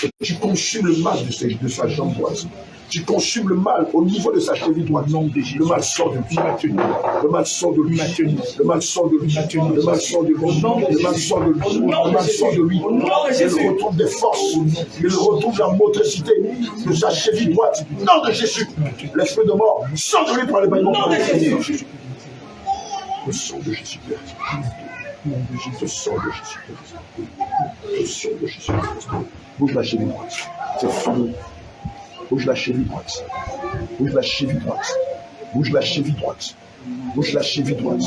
et tu consumes le mal de sa jambe droite. Tu consumes le mal au niveau de sa cheville droite. Le mal sort de lui. Le mal sort de lui. Le mal sort de lui. Le mal sort de lui. Le mal sort de lui. Le mal sort de lui. Il retrouve des forces. Il retrouve la motricité de sa cheville droite. Nom de Jésus. L'esprit de mort sort de lui par les bâillements. Nom de Jésus. Le sang de Jésus. Le sang de Jésus. Le sang de Jésus. Bouge la cheville droite. C'est fini. Bouge la cheville droite. Bouge la cheville droite. Bouge la cheville droite. Bouge la cheville droite.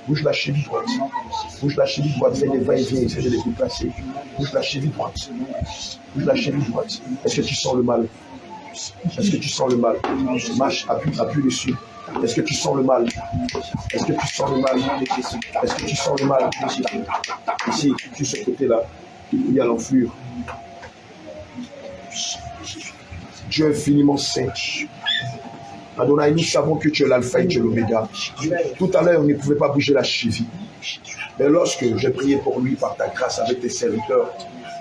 Bouge la cheville droite. Bouge la cheville droite. Fais des va-et-vient, essaie de les déplacer. Bouge la cheville droite. Bouge la cheville droite. Est-ce que tu sens le mal? Est-ce que tu sens le mal? Marche, appuie dessus. Est-ce que tu sens le mal? Est-ce que tu sens le mal? Est-ce que tu sens le mal? Ici, sur ce côté-là, il y a l'enflure. Dieu infiniment saint. Adonai, nous savons que tu es l'alpha et tu es l'oméga. Tout à l'heure, on ne pouvait pas bouger la cheville. Mais lorsque j'ai prié pour lui par ta grâce avec tes serviteurs,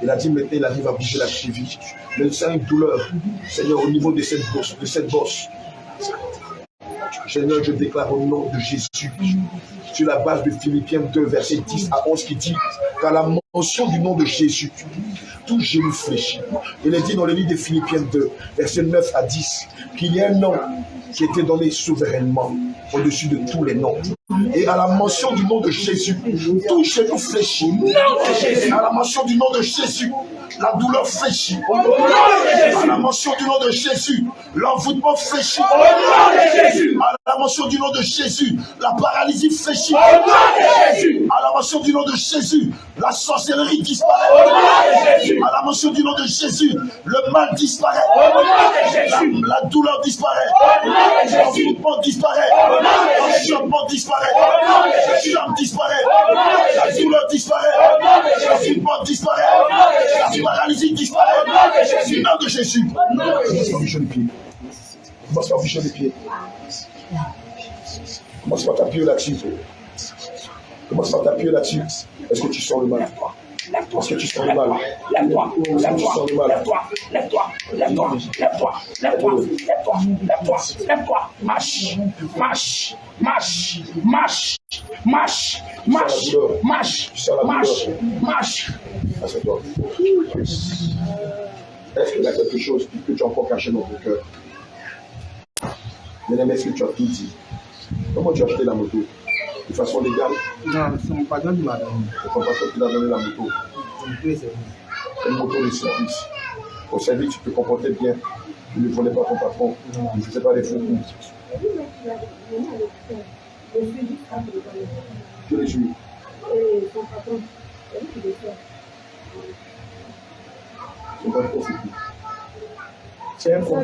il a dit maintenant il arrive à bouger la cheville. Mais c'est une douleur, Seigneur, au niveau de cette bosse. Seigneur, je déclare au nom de Jésus, sur la base de Philippiens 2, verset 10 à 11, qui dit qu'à la mention du nom de Jésus, tout genou fléchit. Il est dit dans le livre de Philippiens 2, verset 9 à 10, qu'il y a un nom qui était donné souverainement au-dessus de tous les noms. Et à la mention du nom de Jésus, tout genou fléchit. À la mention du nom de Jésus, la douleur fléchit. À la mention du nom de Jésus, l'envoûtement fléchit. À la mention du nom de Jésus, la paralysie fléchit. À la mention du nom de Jésus, la sorcellerie disparaît. À la mention du nom de Jésus, le mal disparaît. La douleur disparaît. L'envoûtement disparaît. L'enchaînement disparaît. La charme disparaît. La douleur disparaît. L'envoûtement disparaît. La paralysie disparaît. Du nom de Jésus. Commence par bouger les pieds. Commence par bouger les pieds. Commence par t'appuyer là-dessus. Commence par t'appuyer là-dessus. Est-ce que tu sens le mal? Est-ce que tu sens le mal? Lève-toi, marche. Est-ce qu'il y a quelque chose que tu as encore caché dans ton cœur? Bien-aimé, est-ce que tu as tout dit? Comment tu as acheté la moto? De façon légale? Non, c'est mon patron qui m'a donné. C'est ton patron qui t'a donné la moto. Une moto de service. Au service, tu te comportais bien. Tu ne volais pas ton patron. Tu ne faisais pas des faux coups. Tu les suis. Son patron, c'est qui? C'est un con.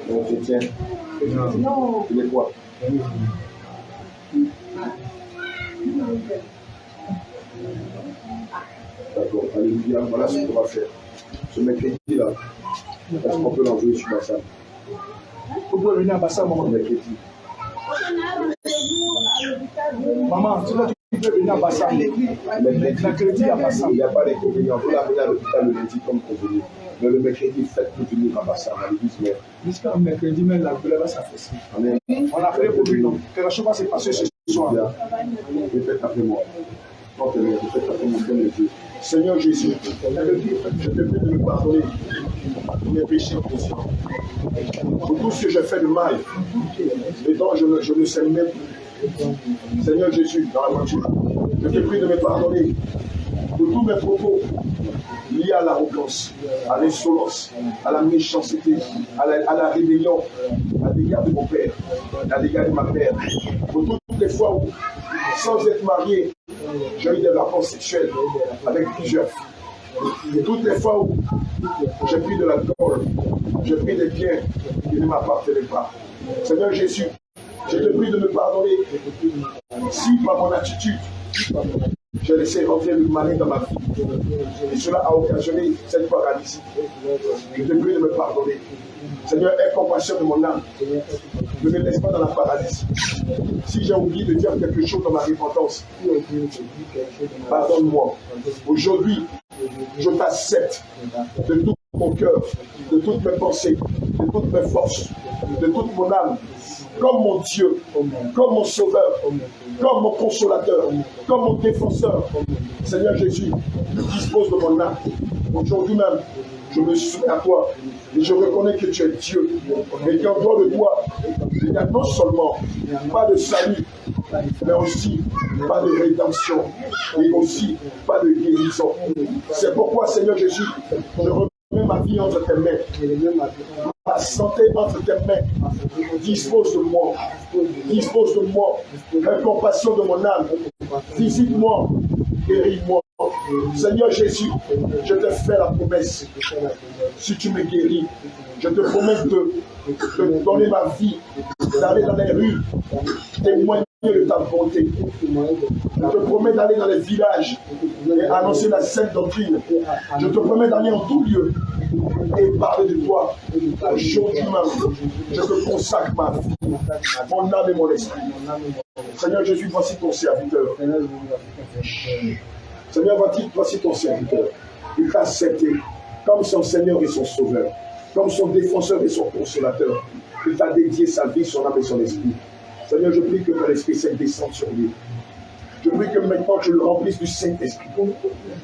Non, chrétien. Non. Il est quoi? D'accord, alléluia. Voilà ce qu'on va faire. Ce mercredi-là, est-ce qu'on peut l'envoyer sur la salle? Vous pouvez venir à Bassam, maman. Mercredi. Maman, tu peux venir à Bassam. Mercredi à Bassam. Il n'y a pas d'inconvénient. Vous l'amenez à l'hôpital le lundi comme convenu. Mais le mercredi, faites-nous venir à Bassam, à l'église mère. Jusqu'à mercredi, mais la douleur va s'affaisser. On a fait pour lui, non. Quelque chose va se passer ce soir. Répète après moi. Répète après mon Dieu. Seigneur Jésus, je te prie de me pardonner pour mes péchés conscients. Pour tout ce que j'ai fait de mal, et dont je ne sais même plus. Seigneur Jésus, dans la voiture, je te prie de me pardonner pour tous mes propos liés à l'arrogance, à l'insolence, à la méchanceté, à la rébellion, à l'égard de mon père, à l'égard de ma mère. Pour toutes les fois où, sans être marié, j'ai eu des rapports sexuels avec plusieurs filles. Toutes les fois où j'ai pris de l'alcool, j'ai pris des biens qui ne m'appartenaient pas. Seigneur Jésus, je te prie de me pardonner si par mon attitude, j'ai laissé rentrer le malin dans ma vie. Et cela a occasionné cette paralysie. Je te prie de me pardonner. Seigneur, aie compassion de mon âme. Ne me laisse pas dans la paralysie. Si j'ai oublié de dire quelque chose dans ma repentance, pardonne-moi. Aujourd'hui, je t'accepte de tout mon cœur, de toutes mes pensées, de toutes mes forces, de toute mon âme, comme mon Dieu, comme mon Sauveur, comme mon consolateur, comme mon défenseur. Seigneur Jésus, dispose de mon âme. Aujourd'hui même, je me soumets à toi et je reconnais que tu es Dieu et qu'en dehors de toi, il n'y a non seulement pas de salut, mais aussi pas de rédemption et aussi pas de guérison. C'est pourquoi, Seigneur Jésus, je remets ma vie entre tes mains, ma santé entre tes mains. Dispose de moi, aie compassion de mon âme, visite-moi, guéris-moi. Seigneur Jésus, je te fais la promesse. Si tu me guéris, je te promets de donner ma vie, d'aller dans les rues, témoigner de ta bonté. Je te promets d'aller dans les villages et annoncer la sainte doctrine. Je te promets d'aller en tout lieu et parler de toi. Aujourd'hui même, je te consacre ma vie, mon âme et mon esprit. Seigneur Jésus, voici ton serviteur. Seigneur, voici ton serviteur. Il t'a accepté comme son Seigneur et son Sauveur, comme son défenseur et son consolateur. Il t'a dédié sa vie, son âme et son esprit. Seigneur, je prie que ton Esprit Saint descende sur lui. Je prie que maintenant tu le remplisses du Saint-Esprit.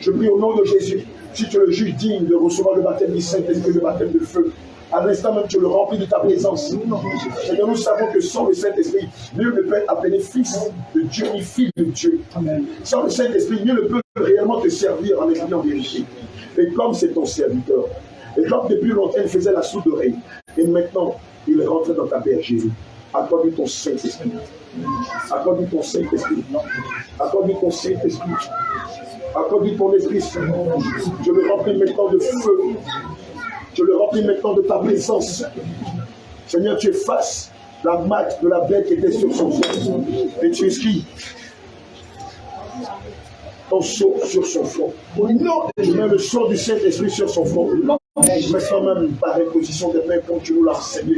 Je prie au nom de Jésus, si tu le juges digne de recevoir le baptême du Saint-Esprit, le baptême de feu, à l'instant même tu le remplis de ta présence. Seigneur, nous savons que sans le Saint-Esprit, nul ne peut être appelé fils de Dieu ni fille de Dieu. Sans le Saint-Esprit, nul ne peut réellement te servir en esprit en vérité. Et comme c'est ton serviteur, et comme depuis longtemps il faisait la sourde oreille, et maintenant il est rentré dans ta bergerie, accorde-lui ton Saint-Esprit. Accorde-lui ton Saint-Esprit. Accorde-lui ton Saint-Esprit. Accorde-lui ton Esprit Saint. Je le remplis maintenant de feu. Je le remplis maintenant de ta présence. Seigneur, tu effaces la marque de la bête qui était sur son front. Et tu écris ton sceau sur son front. Je mets le sceau du Saint-Esprit sur son front. Maintenant même, par imposition des mains, comme tu nous l'as enseigné,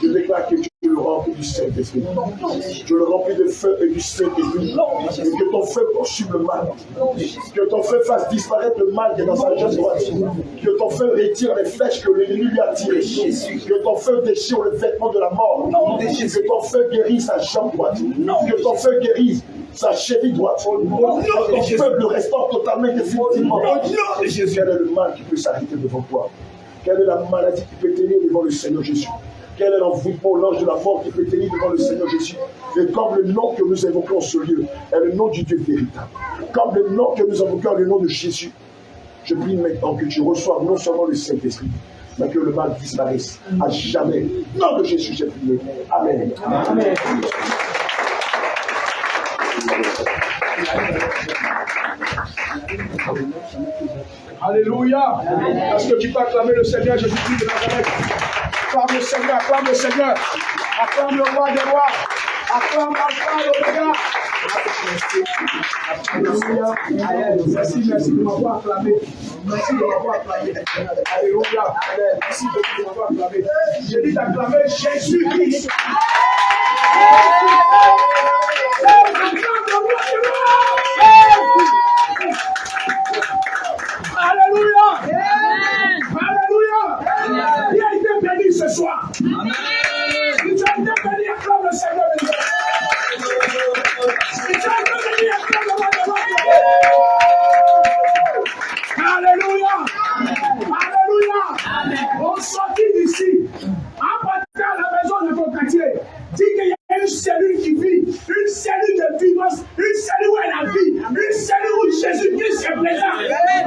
je déclare que tu le remplis du Saint-Esprit. Je le remplis de feu et du Saint-Esprit. Et que ton feu consume le mal. Que ton feu fasse disparaître le mal qui est dans sa jambe droite. Que ton feu retire les flèches que l'ennemi lui a tirées. Que ton feu déchire le vêtement de la mort. Que ton feu guérisse sa jambe droite. Que ton feu guérisse sa cheville droite. Que ton feu le restaure totalement et définitivement. Quel est le mal qui peut s'arrêter devant toi? Quelle est la maladie qui peut tenir devant le Seigneur Jésus? Quel est l'envoûtement, l'ange de la mort qui peut tenir devant le Seigneur Jésus? Et comme le nom que nous évoquons en ce lieu est le nom du Dieu véritable, comme le nom que nous invoquons est le nom de Jésus, je prie maintenant que tu reçoives non seulement le Saint-Esprit, mais que le mal disparaisse à jamais. Nom de Jésus, j'ai prié. Amen. Amen. Alléluia. Est-ce que tu peux acclamer le Seigneur Jésus-Christ de Nazareth? Acclame le Seigneur, acclame le Seigneur. Acclame le roi des rois. Acclame le gars. Alléluia. Merci de m'avoir acclamé. Merci de m'avoir acclamé. Alléluia. Merci de m'avoir acclamé. J'ai dit d'acclamer Jésus-Christ. Alléluia. Alléluia. Il a été béni ce soir. Il a été béni, acclame le Seigneur. Il a été béni, acclame le Seigneur. Alléluia. Alléluia. On sortit d'ici. En partant à la maison de ton quartier, dis qu'il y a une cellule qui vit, une cellule de vivance, une cellule où elle a vie, une cellule où Jésus-Christ est présent.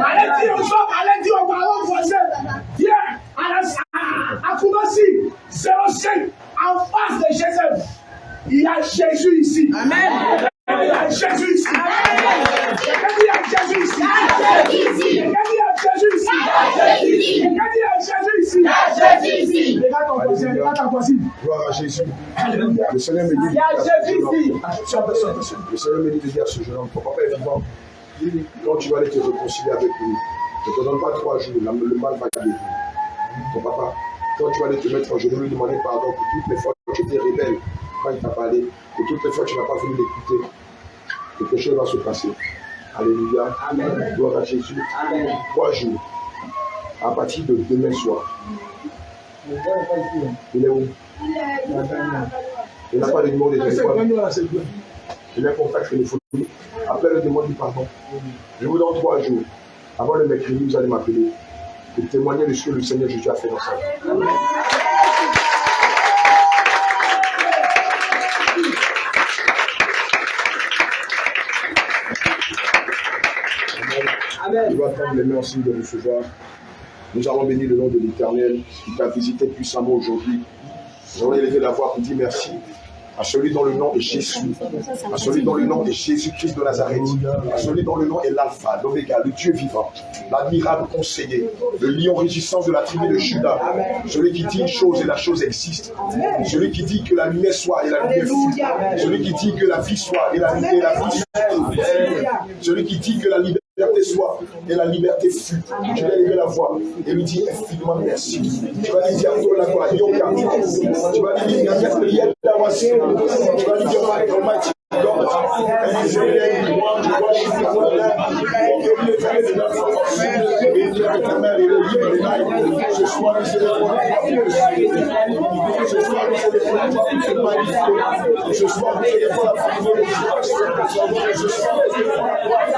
Allez dire aux hommes, allez dire aux parents voisins, viens à Koumassi, 05, en face de Jésus. Il y a Jésus ici. Amen. Il y a Jésus ici. Amen. Il y a Jésus ici. Il y a Jésus ici. Regarde ton voisin, regarde ta voisine. Gloire à Jésus. Le Seigneur me dit. Il y a Jésus ici. Le Seigneur me dit de dire à ce jeune homme, ton papa est vivant. Quand tu vas aller te réconcilier avec lui, ne te donne pas 3 jours, le mal va guérir. Ton papa, quand tu vas aller te mettre en genoux, lui demander pardon pour toutes les fois que tu étais rebelle, quand il t'a parlé, pour toutes les fois que tu n'as pas voulu l'écouter, quelque chose va se passer. Alléluia. Amen. Gloire à Jésus. Amen. 3 jours. À partir de demain soir. Il est où? Il n'a pas de numéro de téléphone. Il a un contact téléphonique. Appelle-le, demande-lui pardon. Je vous donne 3 jours. Avant le mercredi, vous allez m'appeler pour témoigner de ce que le Seigneur Jésus a fait dans sa vie. Il va prendre les mains en signe de recevoir. Nous allons bénir le nom de l'Éternel qui t'a visité puissamment aujourd'hui. Nous allons élever la voix pour dire merci à celui dont le nom est Jésus, à celui dont le nom est Jésus-Christ de Nazareth, à celui dont le nom est l'Alpha, l'Oméga, le Dieu vivant, l'admirable conseiller, le lion régissant de la tribu de Juda, celui qui dit une chose et la chose existe, celui qui dit que la lumière soit et la lumière fut, celui qui dit que la vie soit et la vie soit, celui qui dit que la liberté soit et la liberté fut. Tu vas élever la voix et lui dire infiniment merci. Tu vas lui dire la gloire, Yoka. Tu vas lui dire tu vas lui dire Almighty God. And you say you want to worship the Lord. Ce soir, nous célébrons ce soir, nous célébrons la gloire de ce magnifique. Ce soir, nous célébrons la faveur de ce soir, nous célébrons la gloire.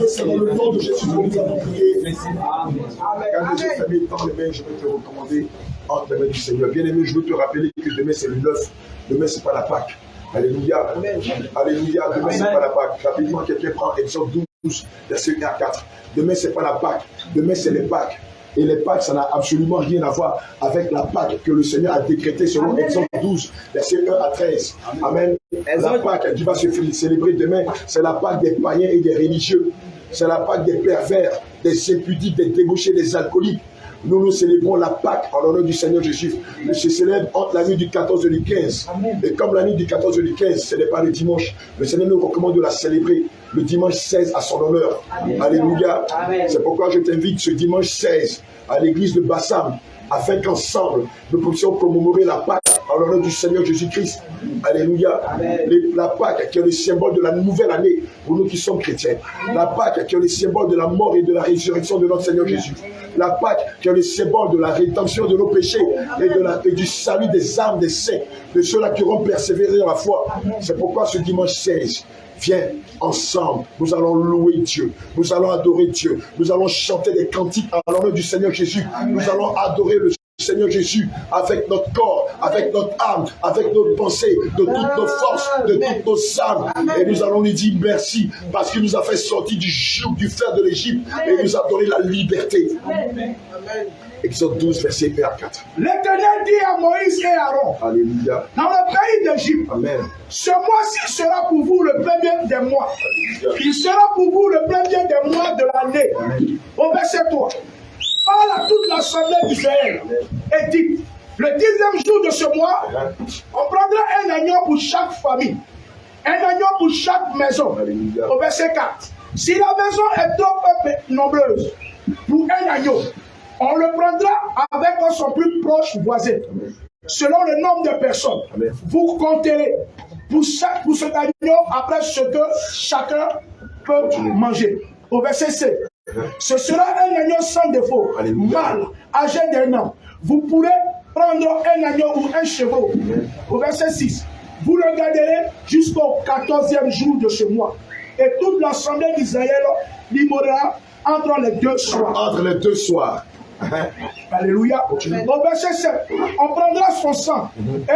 C'est dans le nom de Jésus que nous avons prié. Quand j'ai fermé dans les mains, je vais te recommander entre les mains du Seigneur. Bien-aimé, je veux te rappeler que demain c'est le 9. Demain c'est pas la Pâque. Alléluia. Alléluia. Demain c'est pas la Pâque. Rapidement, quelqu'un prend Exode 12, verset 1 à 4. Demain c'est pas la Pâque. Demain c'est les Pâques. Et les Pâques, ça n'a absolument rien à voir avec la Pâque que le Seigneur a décrétée selon Exode 12, verset 1 à 13. Amen. La Pâque qui va se célébrer demain, c'est la Pâque des païens et des religieux. C'est la Pâque des pervers, des impudiques, des débauchés, des alcooliques. Nous célébrons la Pâque en l'honneur du Seigneur Jésus. Elle se célèbre entre la nuit du 14 et du 15. Et comme la nuit du 14 et du 15, ce n'est pas le dimanche, le Seigneur nous recommande de la célébrer le dimanche 16 à son honneur. Alléluia. C'est pourquoi je t'invite ce dimanche 16 à l'église de Bassam, afin qu'ensemble nous puissions commémorer la Pâque en l'honneur du Seigneur Jésus-Christ. Alléluia. La Pâque qui est le symbole de la nouvelle année pour nous qui sommes chrétiens. La Pâque qui est le symbole de la mort et de la résurrection de notre Seigneur Jésus. La Pâque qui est le symbole de la rédemption de nos péchés et du salut des âmes des saints, de ceux-là qui auront persévéré dans la foi. C'est pourquoi ce dimanche 16, viens ensemble, nous allons louer Dieu, nous allons adorer Dieu, nous allons chanter des cantiques en l'honneur du Seigneur Jésus, nous allons adorer le Seigneur Jésus avec notre corps, avec notre âme, avec notre pensée, de toutes nos forces, de toutes nos âmes. Et nous allons lui dire merci parce qu'il nous a fait sortir du joug du fer de l'Égypte et nous a donné la liberté. Amen. Exode 12, verset 1 à 4. L'Éternel dit à Moïse et Aaron, Alléluia. Dans le pays d'Égypte, Amen. Ce mois-ci sera pour vous le premier des mois. Il sera pour vous le premier des mois de l'année. Au verset 3. Parle à toute l'assemblée d'Israël et dit, le 10e jour de ce mois, on prendra un agneau pour chaque famille, un agneau pour chaque maison. Alléluia. Au verset 4. Si la maison est trop peu nombreuse pour un agneau, on le prendra avec son plus proche voisin. Amen. Selon le nombre de personnes, Amen. Vous compterez pour cet agneau après ce que chacun peut manger. Au verset 7. Ce sera un agneau sans défaut, mâle, âgé d'un an. Vous pourrez prendre un agneau ou un chevreau. Au verset 6. Vous le garderez jusqu'au 14e jour de ce mois. Et toute l'assemblée d'Israël l'immolera entre les deux soirs. Entre les deux soirs. Alléluia. Au verset 7, on prendra son sang et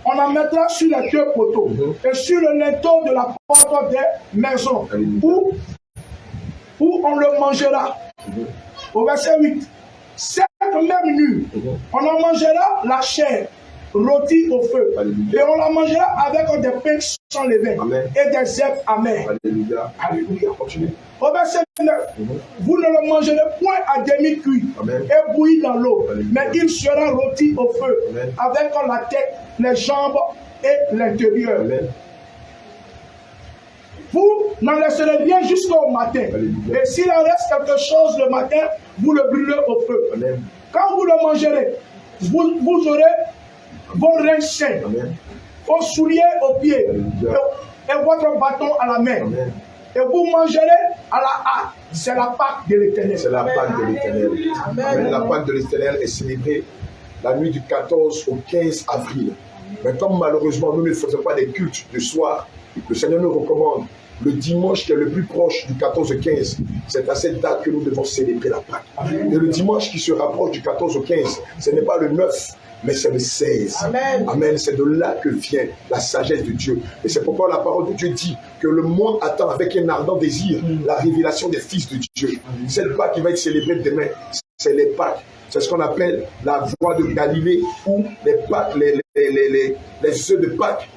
on en mettra sur les deux poteaux et sur le linteau de la porte des maisons où on le mangera. Au verset 8, cette même nuit, on en mangera la chair rôtie au feu. Alléluia. Et on la mangera avec des pains sans levain et des herbes amères. Alléluia. Alléluia. Au verset 9, vous ne le mangerez point à demi-cuit et bouilli dans l'eau, mais il sera rôti au feu avec la tête, les jambes et l'intérieur. Vous n'en laisserez rien jusqu'au matin. Alléluia. Et s'il en reste quelque chose le matin, vous le brûlerez au feu. Amen. Quand vous le mangerez, vous aurez vos reins sains, vos souliers aux pieds et votre bâton à la main. Amen. Et vous mangerez à la hâte. C'est la Pâque de l'Éternel. C'est la Pâque de l'Éternel. Amen. La Pâque de l'Éternel est célébrée la nuit du 14 au 15 avril. Mais comme malheureusement nous ne faisons pas des cultes de soir, le Seigneur nous recommande le dimanche qui est le plus proche du 14 au 15. C'est à cette date que nous devons célébrer la Pâque. Et le dimanche qui se rapproche du 14 au 15, ce n'est pas le 9. Mais c'est le 16. Amen. Amen. C'est de là que vient la sagesse de Dieu. Et c'est pourquoi la parole de Dieu dit que le monde attend avec un ardent désir la révélation des fils de Dieu. Cette Pâque qui va être célébrée demain, c'est les Pâques. C'est ce qu'on appelle la voie de Galilée ou les Pâques, les œufs de Pâques.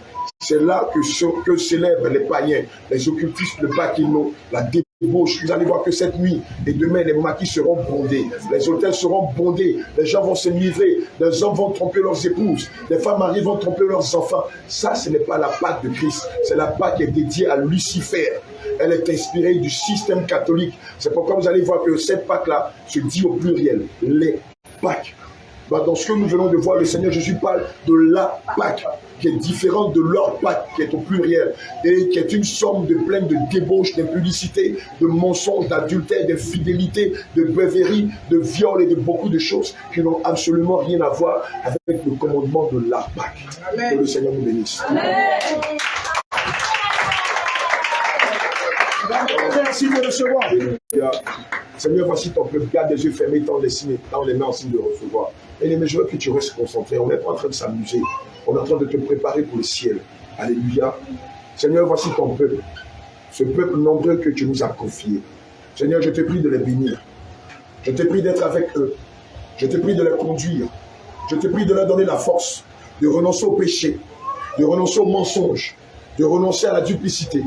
C'est là que célèbrent les païens, les occultistes, le Pâquino, la débauche. Vous allez voir que cette nuit et demain, les maquis seront bondés, les hôtels seront bondés, les gens vont se livrer, les hommes vont tromper leurs épouses, les femmes mariées vont tromper leurs enfants. Ça, ce n'est pas la Pâque de Christ, c'est la Pâque qui est dédiée à Lucifer. Elle est inspirée du système catholique. C'est pourquoi vous allez voir que cette Pâque-là se dit au pluriel, les Pâques. Dans ce que nous venons de voir, le Seigneur Jésus parle de la Pâque, qui est différente de leur Pâque, qui est au pluriel, et qui est une somme de pleine de débauche, d'impudicité, de mensonges, d'adultère, d'infidélité, de beuverie, de viol et de beaucoup de choses qui n'ont absolument rien à voir avec le commandement de la Pâque. Amen. Que le Seigneur nous bénisse. Amen. Merci de recevoir. Seigneur, voici ton peuple, garde les yeux fermés, tends les mains en signe de recevoir. Et mais je veux que tu restes concentré. On n'est pas en train de s'amuser. On est en train de te préparer pour le ciel. Alléluia. Seigneur, voici ton peuple. Ce peuple nombreux que tu nous as confié. Seigneur, je te prie de les bénir. Je te prie d'être avec eux. Je te prie de les conduire. Je te prie de leur donner la force de renoncer au péché, de renoncer au mensonge, de renoncer à la duplicité.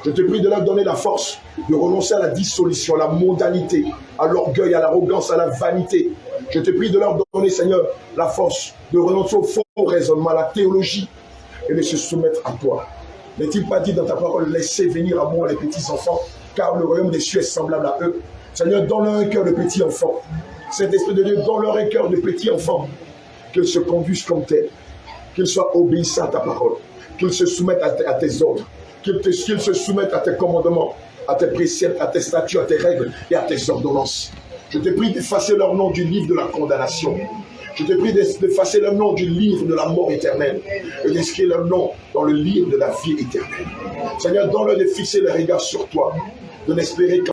Je te prie de leur donner la force de renoncer à la dissolution, à la mondanité, à l'orgueil, à l'arrogance, à la vanité. Je te prie de leur donner, Seigneur, la force de renoncer au faux raisonnement, à la théologie et de se soumettre à toi. N'est-il pas dit dans ta parole, laissez venir à moi les petits enfants, car le royaume des cieux est semblable à eux. Seigneur, donne-leur un cœur de petit enfant. Saint-Esprit de Dieu, donne-leur un cœur de petit enfant. Qu'ils se conduisent comme tel, qu'ils soient obéissants à ta parole, qu'ils se soumettent à tes ordres, qu'ils se soumettent à tes commandements, à tes préceptes, à tes statuts, à tes règles et à tes ordonnances. Je te prie d'effacer leur nom du livre de la condamnation. Je te prie d'effacer leur nom du livre de la mort éternelle et d'inscrire leur nom dans le livre de la vie éternelle. Seigneur, donne-leur de fixer le regard sur toi, de n'espérer qu'en